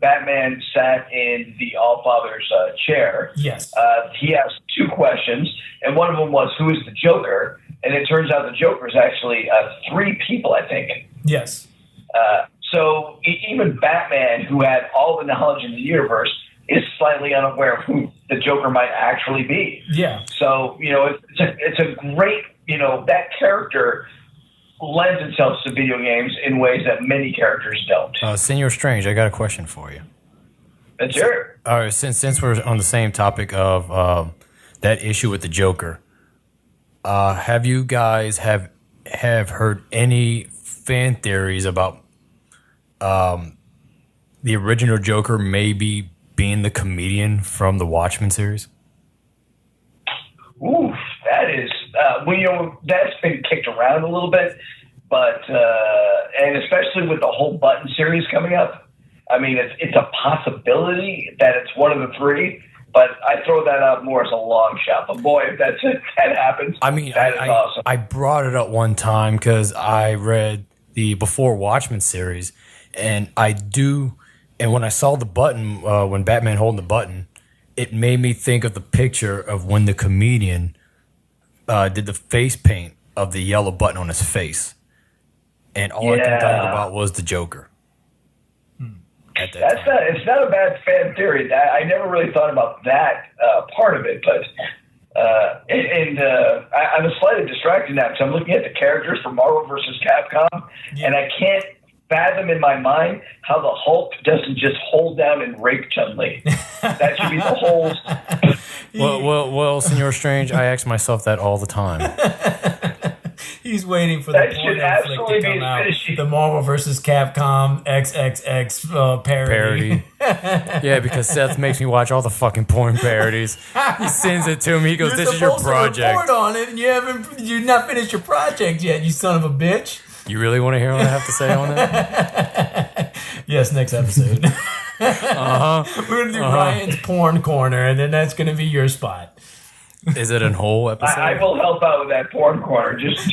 Batman sat in the Allfather's chair, yes, he asked two questions, and one of them was, who is the Joker? And it turns out the Joker is actually three people, I think. Yes. So even Batman, who had all the knowledge in the universe, is slightly unaware of who the Joker might actually be. Yeah. So, it's a great, that character lends itself to video games in ways that many characters don't. Senor Strange, I got a question for you. Sure. All right, since we're on the same topic of that issue with the Joker, have you guys have heard any fan theories about the original Joker maybe being the comedian from the Watchmen series? Oof, that is, that's been kicked around a little bit, but, and especially with the whole Button series coming up, I mean, it's a possibility that it's one of the three, but I throw that out more as a long shot. But boy, if that happens, I mean, that is awesome. I brought it up one time because I read the Before Watchmen series, and and when I saw the button, when Batman holding the button, it made me think of the picture of when the comedian did the face paint of the yellow button on his face. And all I could think about was the Joker. It's not a bad fan theory. I never really thought about that part of it, but I'm slightly distracted now because I'm looking at the characters from Marvel vs. Capcom, and I can't fathom in my mind how the Hulk doesn't just hold down and rape Chun-Li. That should be the whole... Well, Senor Strange, I ask myself that all the time. He's waiting for the porno flick to come out. The Marvel vs. Capcom XXX parody. Yeah, because Seth makes me watch all the fucking porn parodies. He sends it to me. He goes, "This is your project." You're supposed to report on it, and you've not finished your project yet, you son of a bitch. You really want to hear what I have to say on that? Yes, next episode. We're going to do Ryan's porn corner, and then that's going to be your spot. Is it a whole episode? I will help out with that porn corner. Just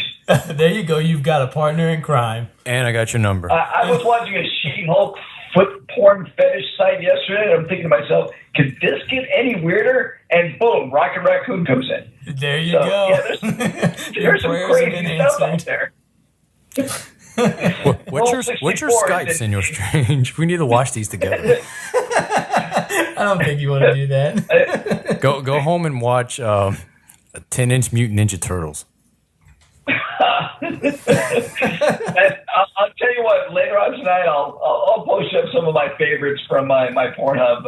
there you go. You've got a partner in crime. And I got your number. I was watching a She-Hulk foot porn fetish site yesterday, and I'm thinking to myself, could this get any weirder? And boom, Rocket Raccoon comes in. There you go. Yeah, there's some crazy stuff out there. What's your Skype, Senor Strange? We need to watch these together. I don't think you want to do that. Go home and watch 10-inch Mutant Ninja Turtles. I'll tell you what. Later on tonight, I'll post up some of my favorites from my Pornhub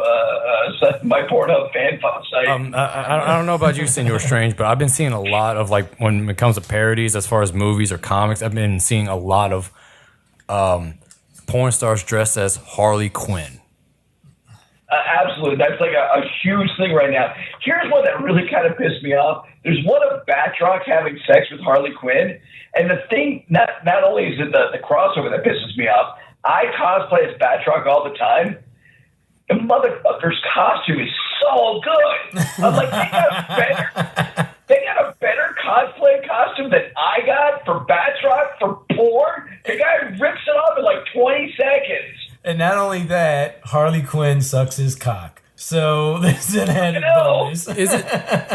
fan site. I don't know about you, Senor Strange, but I've been seeing a lot of, like, when it comes to parodies as far as movies or comics, I've been seeing a lot of porn stars dressed as Harley Quinn. Absolutely. That's like a huge thing right now. Here's one that really kind of pissed me off. There's one of Batroc having sex with Harley Quinn. And the thing, not only is it the crossover that pisses me off, I cosplay as Batroc all the time. The motherfucker's costume is so good. I'm like, they got a better cosplay costume than I got for Batroc for porn. The guy rips it off in like 20 seconds. And not only that, Harley Quinn sucks his cock. So there's an added bonus. Is it?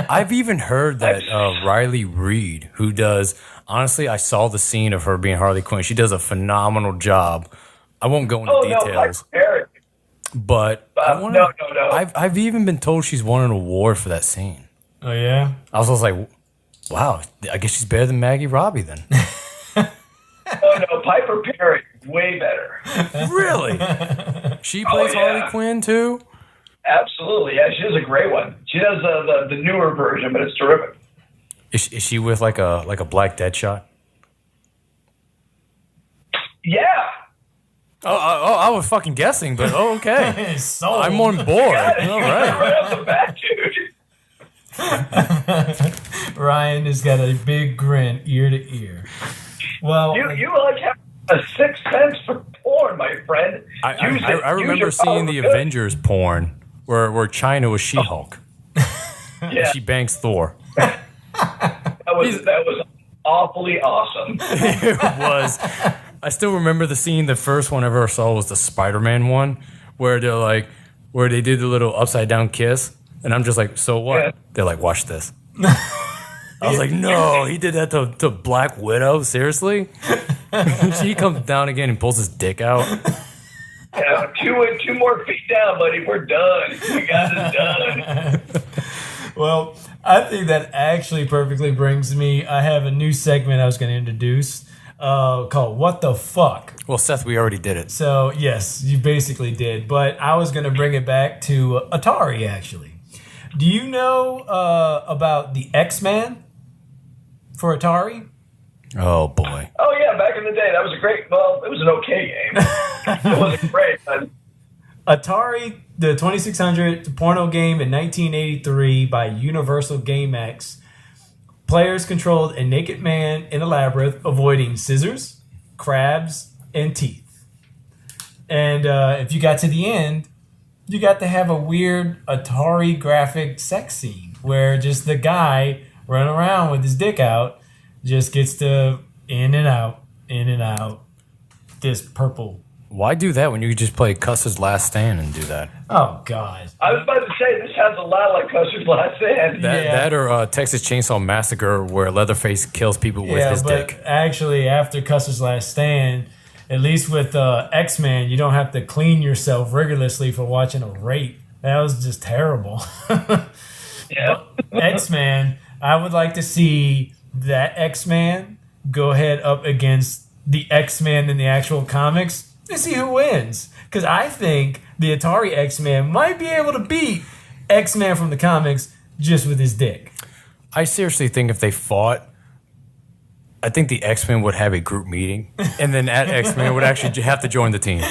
I've even heard that Riley Reid, who does, honestly, I saw the scene of her being Harley Quinn. She does a phenomenal job. I won't go into details. No, but no. I've even been told she's won an award for that scene. Oh, yeah? I was like, wow, I guess she's better than Maggie Robbie then. No, Piper Perry, way better. Really? She plays Harley Quinn too? Absolutely, yeah. She does a great one. She does the newer version, but it's terrific. Is she with like a black Deadshot? Yeah. I was fucking guessing, but okay. Sold. I'm on board. All right. Right off the bat, dude. Ryan has got a big grin ear to ear. Well, You like have a sixth sense for porn, my friend. I remember seeing the Avengers porn where China was She-Hulk. Yeah, She bangs Thor. that was awfully awesome. It was. I still remember the scene. The first one I ever saw was the Spider-Man one, where they did the little upside down kiss, and I'm just like, so what? Yeah. They're like, watch this. I was like, no, he did that to Black Widow. Seriously? She comes down again and pulls his dick out. Yeah, two more feet down, buddy. We're done. We got it done. well, I think that actually perfectly brings me. I have a new segment I was going to introduce called "What the Fuck." Well, Seth, we already did it. So yes, you basically did, but I was going to bring it back to Atari. Actually, do you know about the X-Man for Atari? Oh boy. Oh yeah, back in the day, that was a great. Well, it was an okay game. It wasn't great, but Atari, the 2600 porno game in 1983 by Universal GameX. Players controlled a naked man in a labyrinth, avoiding scissors, crabs, and teeth. And if you got to the end, you got to have a weird Atari graphic sex scene where just the guy running around with his dick out just gets to in and out, this purple. Why do that when you could just play Custer's Last Stand and do that? Oh, God. I was about to say this sounds a lot like Custer's Last Stand. That or Texas Chainsaw Massacre, where Leatherface kills people with his dick. Actually, after Custer's Last Stand, at least with X-Men, you don't have to clean yourself rigorously for watching a rape. That was just terrible. Yeah. X-Men, I would like to see that X-Man go ahead up against the X-Men in the actual comics and see who wins. Because I think the Atari X-Men might be able to beat X-Men from the comics just with his dick. I seriously think if they fought, I think the X-Men would have a group meeting, and then that X-Men would actually have to join the team.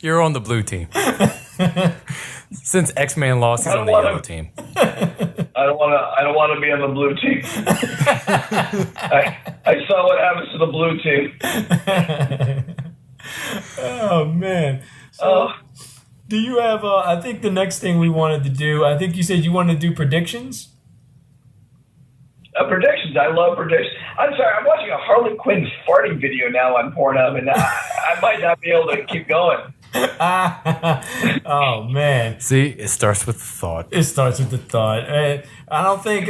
You're on the blue team. Since X-Men lost, he's on the yellow team. I don't want to be on the blue team. I saw what happens to the blue team. Oh man. So, do you have? I think the next thing we wanted to do. I think you said you wanted to do predictions. Predictions. I love predictions. I'm sorry. I'm watching a Harley Quinn farting video now on Pornhub, and I might not be able to keep going. Oh man. See, it starts with the thought. It starts with the thought. I don't think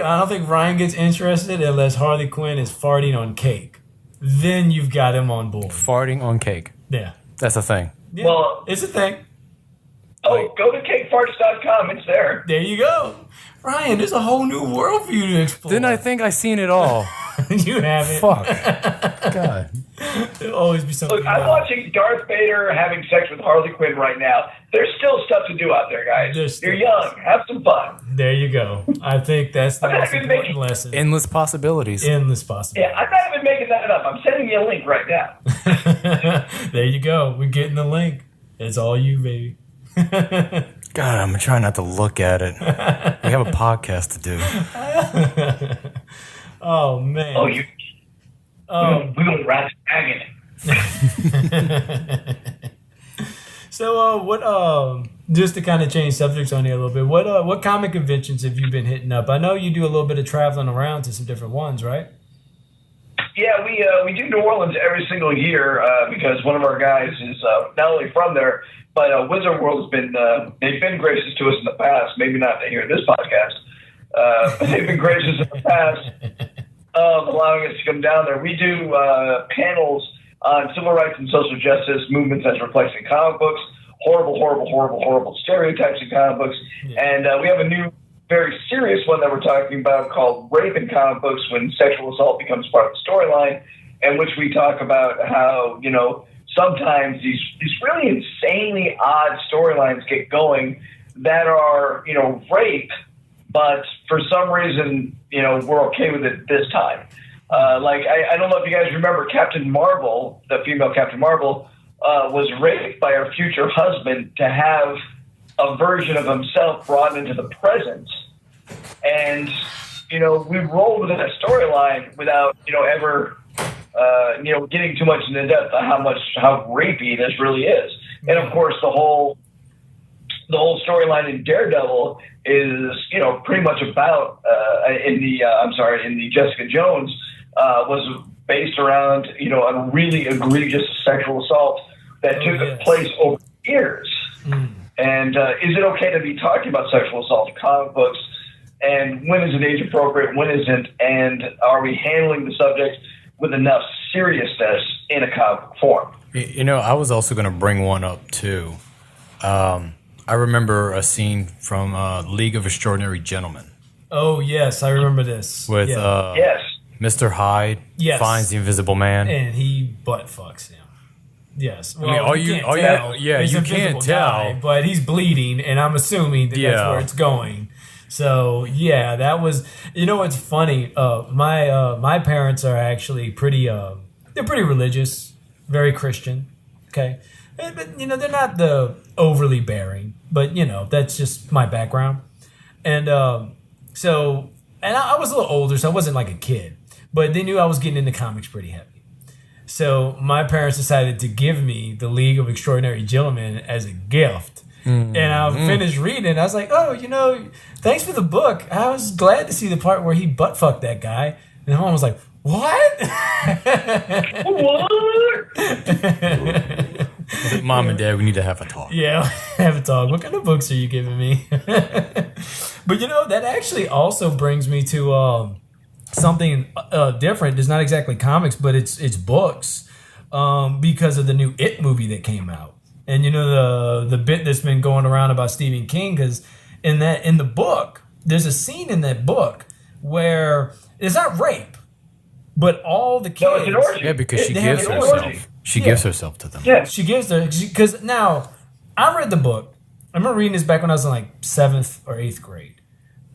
Ryan gets interested unless Harley Quinn is farting on cake. Then you've got him on board. Farting on cake. Yeah. That's a thing. Yeah, Well, it's a thing. Oh, go to cakefarts.com. It's there. There you go. Ryan, there's a whole new world for you to explore. Didn't I think I seen it all? You haven't. Fuck. God. There'll always be something. Look, I'm watching Darth Vader having sex with Harley Quinn right now. There's still stuff to do out there, guys. You're young. Have some fun. There you go. I think that's the most important lesson. Endless possibilities. Endless possibilities. Yeah, I'm not even making that up. I'm sending you a link right now. There you go. We're getting the link. It's all you, baby. God, I'm trying not to look at it. We have a podcast to do. Oh, man. Oh, we're going to rat dragon. So, what? Just to kind of change subjects on here a little bit. What comic conventions have you been hitting up? I know you do a little bit of traveling around to some different ones, right? Yeah, we do New Orleans every single year because one of our guys is not only from there, but Wizard World has been they've been gracious to us in the past. Maybe not to hear this podcast, but they've been gracious in the past of allowing us to come down there. We do panels on civil rights and social justice movements as reflected in comic books, horrible stereotypes in comic books, and we have a new, very serious one that we're talking about called Rape in Comic Books, when sexual assault becomes part of the storyline, in which we talk about how, sometimes these really insanely odd storylines get going that are, rape, but for some reason, we're okay with it this time. I don't know if you guys remember Captain Marvel, the female Captain Marvel, was raped by her future husband to have a version of himself brought into the present. And, we rolled with that storyline without, ever, getting too much into depth on how rapey this really is. And of course, the whole storyline in Daredevil is, pretty much about, in the Jessica Jones, was based around, a really egregious sexual assault that took place over years. And is it okay to be talking about sexual assault in comic books? And when is it age appropriate? When isn't? And are we handling the subject with enough seriousness in a comic form? I was also going to bring one up too. I remember a scene from League of Extraordinary Gentlemen. Oh yes, I remember this. With yes. Mr. Hyde finds the Invisible Man, and he butt fucks him. Yes. Well, you can't tell, but he's bleeding, and I'm assuming that's where it's going. So that was. It's funny. My parents are actually pretty. They're pretty religious, very Christian. Okay, but they're not the overly bearing. But that's just my background, and I was a little older, so I wasn't like a kid, but they knew I was getting into comics pretty heavy. So my parents decided to give me the League of Extraordinary Gentlemen as a gift. And I finished reading it. I was like, thanks for the book. I was glad to see the part where he butt fucked that guy. And my mom was like, what? What? Mom and Dad, we need to have a talk. Yeah, have a talk. What kind of books are you giving me? But that actually also brings me to something different. It's not exactly comics, but it's books because of the new It movie that came out. And the bit that's been going around about Stephen King, because in the book, there's a scene in that book where it's not rape, but all the kids. No, it's an orgy. Yeah, because she gives herself. She gives herself to them. Yeah, she gives her because now I read the book. I remember reading this back when I was in like 7th or 8th grade,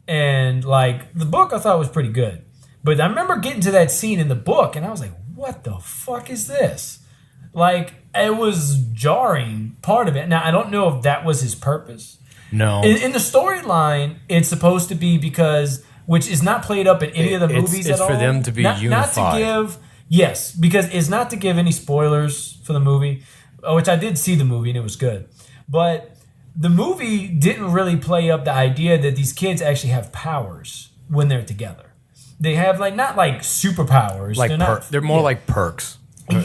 and like the book I thought was pretty good. But I remember getting to that scene in the book, and I was like, what the fuck is this? Like, it was jarring, part of it. Now, I don't know if that was his purpose. No. In the storyline, it's supposed to be because, which is not played up in any of the movies at all. It's for them to be unified. Not to give, yes, because it's not to give any spoilers for the movie, which I did see the movie, and it was good. But the movie didn't really play up the idea that these kids actually have powers when they're together. They have not superpowers. They're more like perks.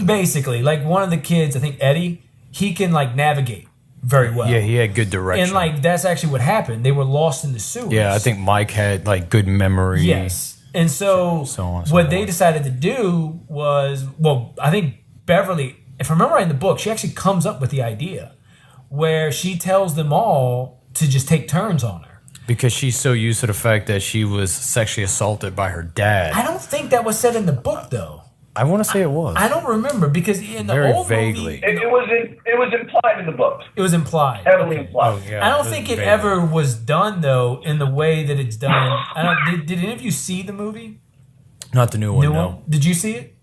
Basically, like one of the kids, I think Eddie, he can navigate very well. Yeah, he had good direction. And that's actually what happened. They were lost in the sewers. Yeah, I think Mike had good memory. Yes. And so what they decided to do was, I think Beverly, if I remember right in the book, she actually comes up with the idea where she tells them all to just take turns on her. Because she's so used to the fact that she was sexually assaulted by her dad. I don't think that was said in the book, though. I want to say it was. I don't remember because in the Very old vaguely. movie, It was implied in the book. It was implied. Heavily implied. Oh, yeah, I don't think it ever was done though in the way that it's done. Did any of you see the movie? Not the new one. No. Did you see it?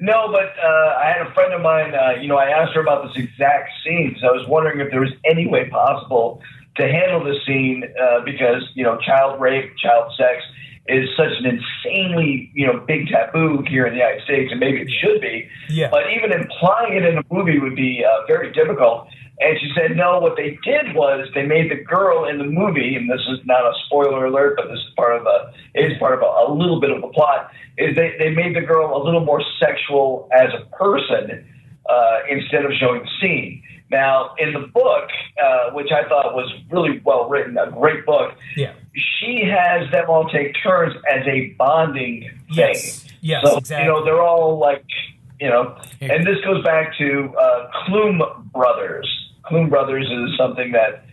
No, but I had a friend of mine. I asked her about this exact scene because I was wondering if there was any way possible to handle this scene because child rape, child sex is such an insanely big taboo here in the United States, and maybe it should be. Yeah. But even implying it in a movie would be very difficult. And she said, no, what they did was they made the girl in the movie, and this is not a spoiler alert, but this is part of a little bit of the plot, is they made the girl a little more sexual as a person instead of showing the scene. Now, in the book, which I thought was really well written, a great book, she has them all take turns as a bonding thing. Yes, so, exactly. They're all and this goes back to Klum Brothers. Klum Brothers is something that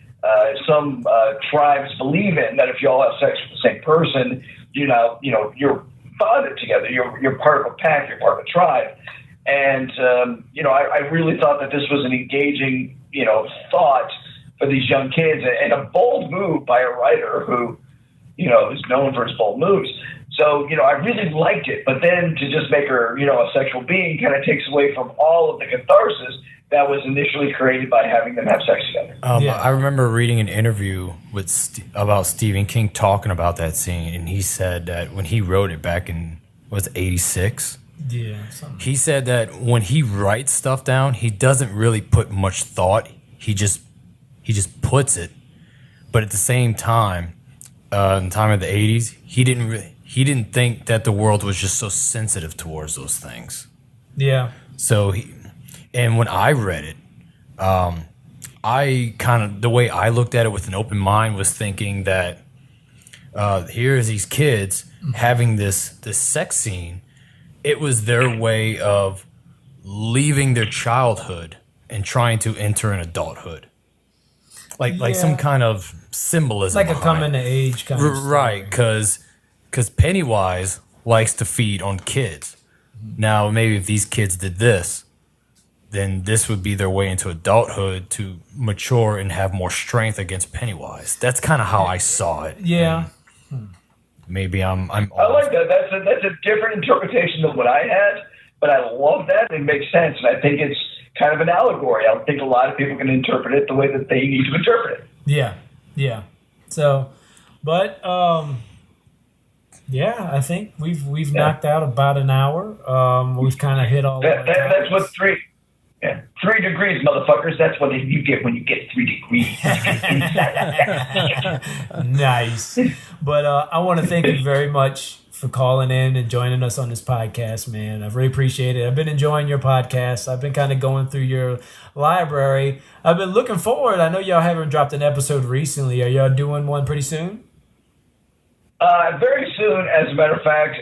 some tribes believe in, that if you all have sex with the same person, you're bonded together. You're part of a pack. You're part of a tribe. And, I really thought that this was an engaging, thought for these young kids and a bold move by a writer who, is known for his bold moves. So, I really liked it. But then to just make her, a sexual being kind of takes away from all of the catharsis that was initially created by having them have sex together. I remember reading an interview about Stephen King talking about that scene, and he said that when he wrote it back in, was it 86? Yeah. He said that when he writes stuff down, he doesn't really put much thought. He just puts it. But at the same time, in the time of the 80s, he didn't think that the world was just so sensitive towards those things. Yeah. So and when I read it, I kind of, the way I looked at it with an open mind was thinking that here's these kids having this sex scene. It was their way of leaving their childhood and trying to enter an adulthood. Like some kind of symbolism. Like a coming to age kind of right, because Pennywise likes to feed on kids. Now, maybe if these kids did this, then this would be their way into adulthood to mature and have more strength against Pennywise. That's kind of how I saw it. Yeah. Maybe I'm I like that. That's a different interpretation than what I had, but I love that. It makes sense, and I think it's kind of an allegory. I think a lot of people can interpret it the way that they need to interpret it. Yeah. So, but I think we've knocked out about an hour. We've kind of hit all. That's what 3 degrees, motherfuckers. That's what you get when you get 3 degrees. Nice. But I want to thank you very much for calling in and joining us on this podcast, man. I really appreciate it. I've been enjoying your podcast. I've been kind of going through your library. I've been looking forward. I know y'all haven't dropped an episode recently. Are y'all doing one pretty soon? Very soon, as a matter of fact.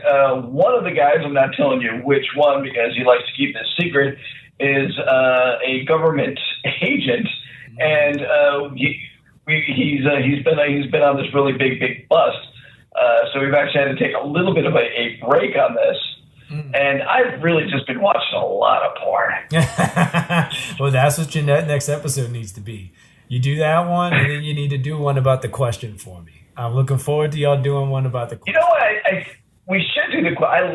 One of the guys, I'm not telling you which one because he likes to keep this secret, is a government agent, and he's been on this really big bust. So we've actually had to take a little bit of a break on this, and I've really just been watching a lot of porn. Well, that's what your next episode needs to be. You do that one, and then you need to do one about the question for me. I'm looking forward to y'all doing one about the question. You know what? We should do the question.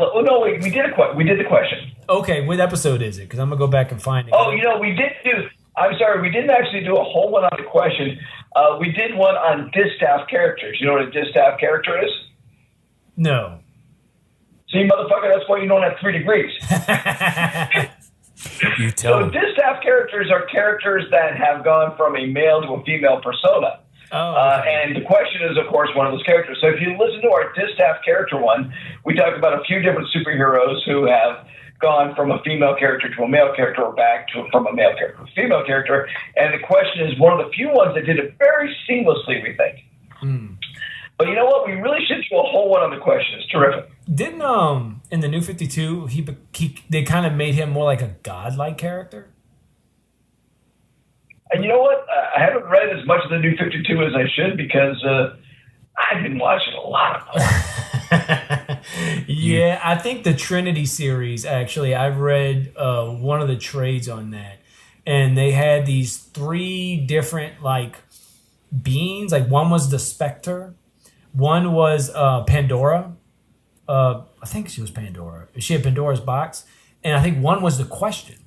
We did the question. Okay, what episode is it? Because I'm going to go back and find it. Oh, we didn't actually do a whole one on the question. We did one on distaff characters. You know what a distaff character is? No. See, motherfucker, that's why you don't have 3 degrees. You tell So distaff characters are characters that have gone from a male to a female persona. Oh, okay. And the question is, of course, one of those characters. So if you listen to our distaff character one, we talked about a few different superheroes who have gone from a female character to a male character or back from a male character to a female character. And the question is one of the few ones that did it very seamlessly, we think. But you know what? We really should do a whole one on the question. It's terrific. Didn't in the New 52, they kind of made him more like a godlike character? And you know what? I haven't read as much of the New 52 as I should because I've been watching a lot of porn. Yeah, I think the Trinity series, actually, I've read one of the trades on that. And they had these 3 different, beings. One was the Spectre. One was Pandora. I think she was Pandora. She had Pandora's box. And I think one was the Question.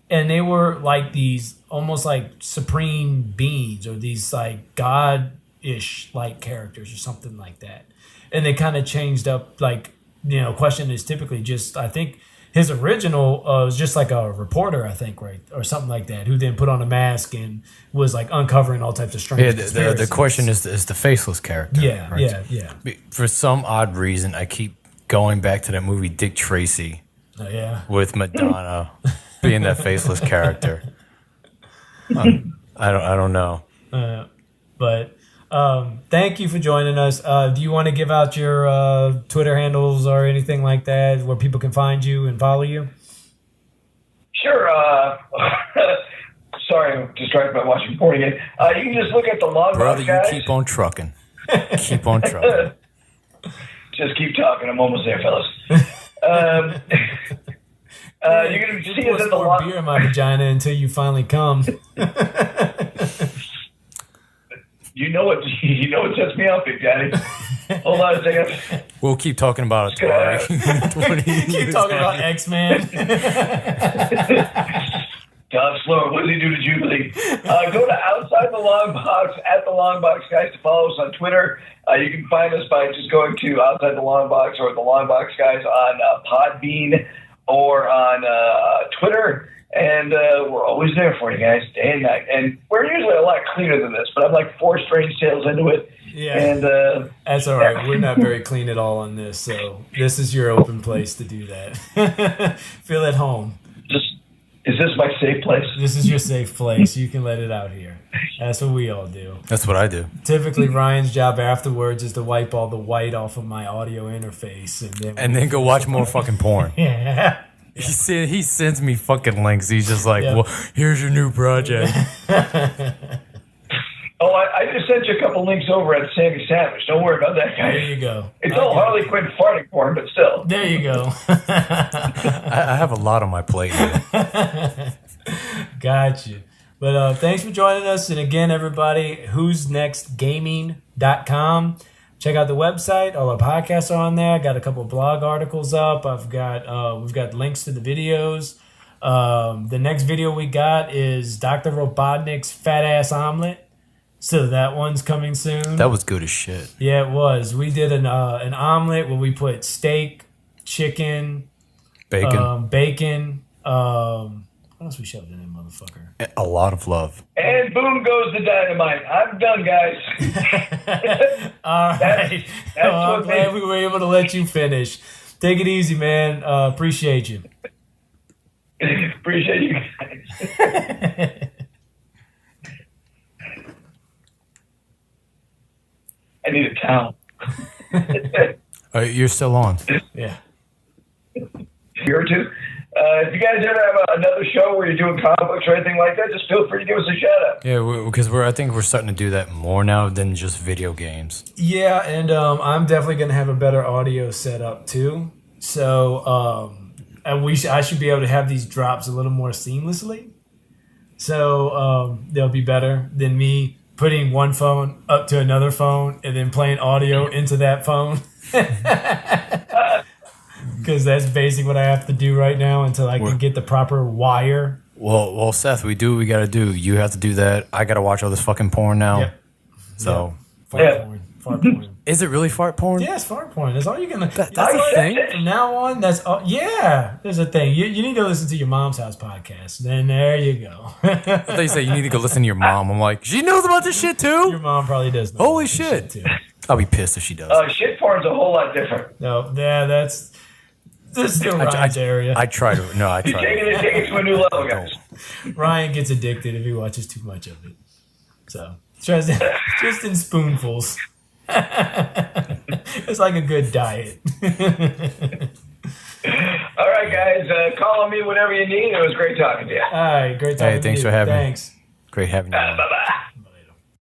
And they were these almost supreme beings or these God-ish characters or something like that. And they kind of changed up Question is typically just, I think his original was just like a reporter, I think, right? Or something like that, who then put on a mask and was uncovering all types of strange conspiracies. The Question is the faceless character. Yeah, right? yeah. For some odd reason, I keep going back to that movie Dick Tracy. Oh, yeah. With Madonna being that faceless character. I don't know. But thank you for joining us. Do you want to give out your Twitter handles or anything like that where people can find you and follow you? Sure. Sorry, I'm distracted by watching porn again. You can just look at the Longbox Brother, guys. you keep on trucking. Keep on trucking. Just keep talking. I'm almost there, fellas. You're going to see us at the Longbox. Beer in my vagina until you finally come. You know what sets me off, Big Daddy. Hold on a second. We'll keep talking about Atari. Keep talking about X-Men. John Slower, what does he do to Jubilee? Go to Outside the Longbox, at the Longbox Guys, to follow us on Twitter. You can find us by just going to Outside the Longbox or the Longbox Guys on Podbean or on Twitter. And we're always there for you guys, day and night. And we're usually a lot cleaner than this, but I'm like 4 strange tales into it. Yeah, and that's all right. We're not very clean at all on this, so this is your open place to do that. Feel at home. Is this my safe place? This is your safe place. You can let it out here. That's what we all do. That's what I do. Typically, Ryan's job afterwards is to wipe all the white off of my audio interface. And then go watch more fucking porn. Yeah. He sends me fucking links. He's just like, well, here's your new project. Oh, I just sent you a couple links over at Sammy Sandwich. Don't worry about that, guys. There you go. It's all Harley Quinn farting porn, but still. There you go. I have a lot on my plate here. Gotcha. But thanks for joining us. And again, everybody, who'snextgaming.com. Check out the website. All our podcasts are on there. I got a couple of blog articles up. We've got links to the videos. The next video we got is Dr. Robotnik's Fat Ass Omelet. So that one's coming soon. That was good as shit. Yeah, it was. We did an omelet where we put steak, chicken, bacon. What else we shoved in that motherfucker? A lot of love. And boom goes the dynamite. I'm done, guys. All right. I'm glad we were able to let you finish. Take it easy, man. Appreciate you. Appreciate you guys. I need a towel. You're still on. Yeah. Year or two. If you guys ever have another show where you're doing comic books or anything like that, just feel free to give us a shout out. Yeah, because I think we're starting to do that more now than just video games. Yeah, and I'm definitely going to have a better audio setup too. So I should be able to have these drops a little more seamlessly. So they'll be better than me putting one phone up to another phone and then playing audio into that phone. Because that's basically what I have to do right now until I can get the proper wire. Well, Seth, we do what we got to do. You have to do that. I got to watch all this fucking porn now. Yep. So. Fart porn. Is it really fart porn? Yeah, it's fart porn. That's all you're going to... That's a thing? From now on, that's all... Yeah, there's a thing. You need to listen to your mom's house podcast. Then there you go. I thought you said you need to go listen to your mom. I'm like, she knows about this shit too? Your mom probably does know. Holy shit. Too. I'll be pissed if she does. Shit porn's a whole lot different. No, yeah, that's still Ryan's area. I try to. No, I try Take it to a new level, guys. Ryan gets addicted if he watches too much of it. So, just in spoonfuls. It's like a good diet. All right, guys. Call on me whenever you need. It was great talking to you. All right, great talking to you. Hey, thanks for having me. Thanks. Great having you. Bye-bye.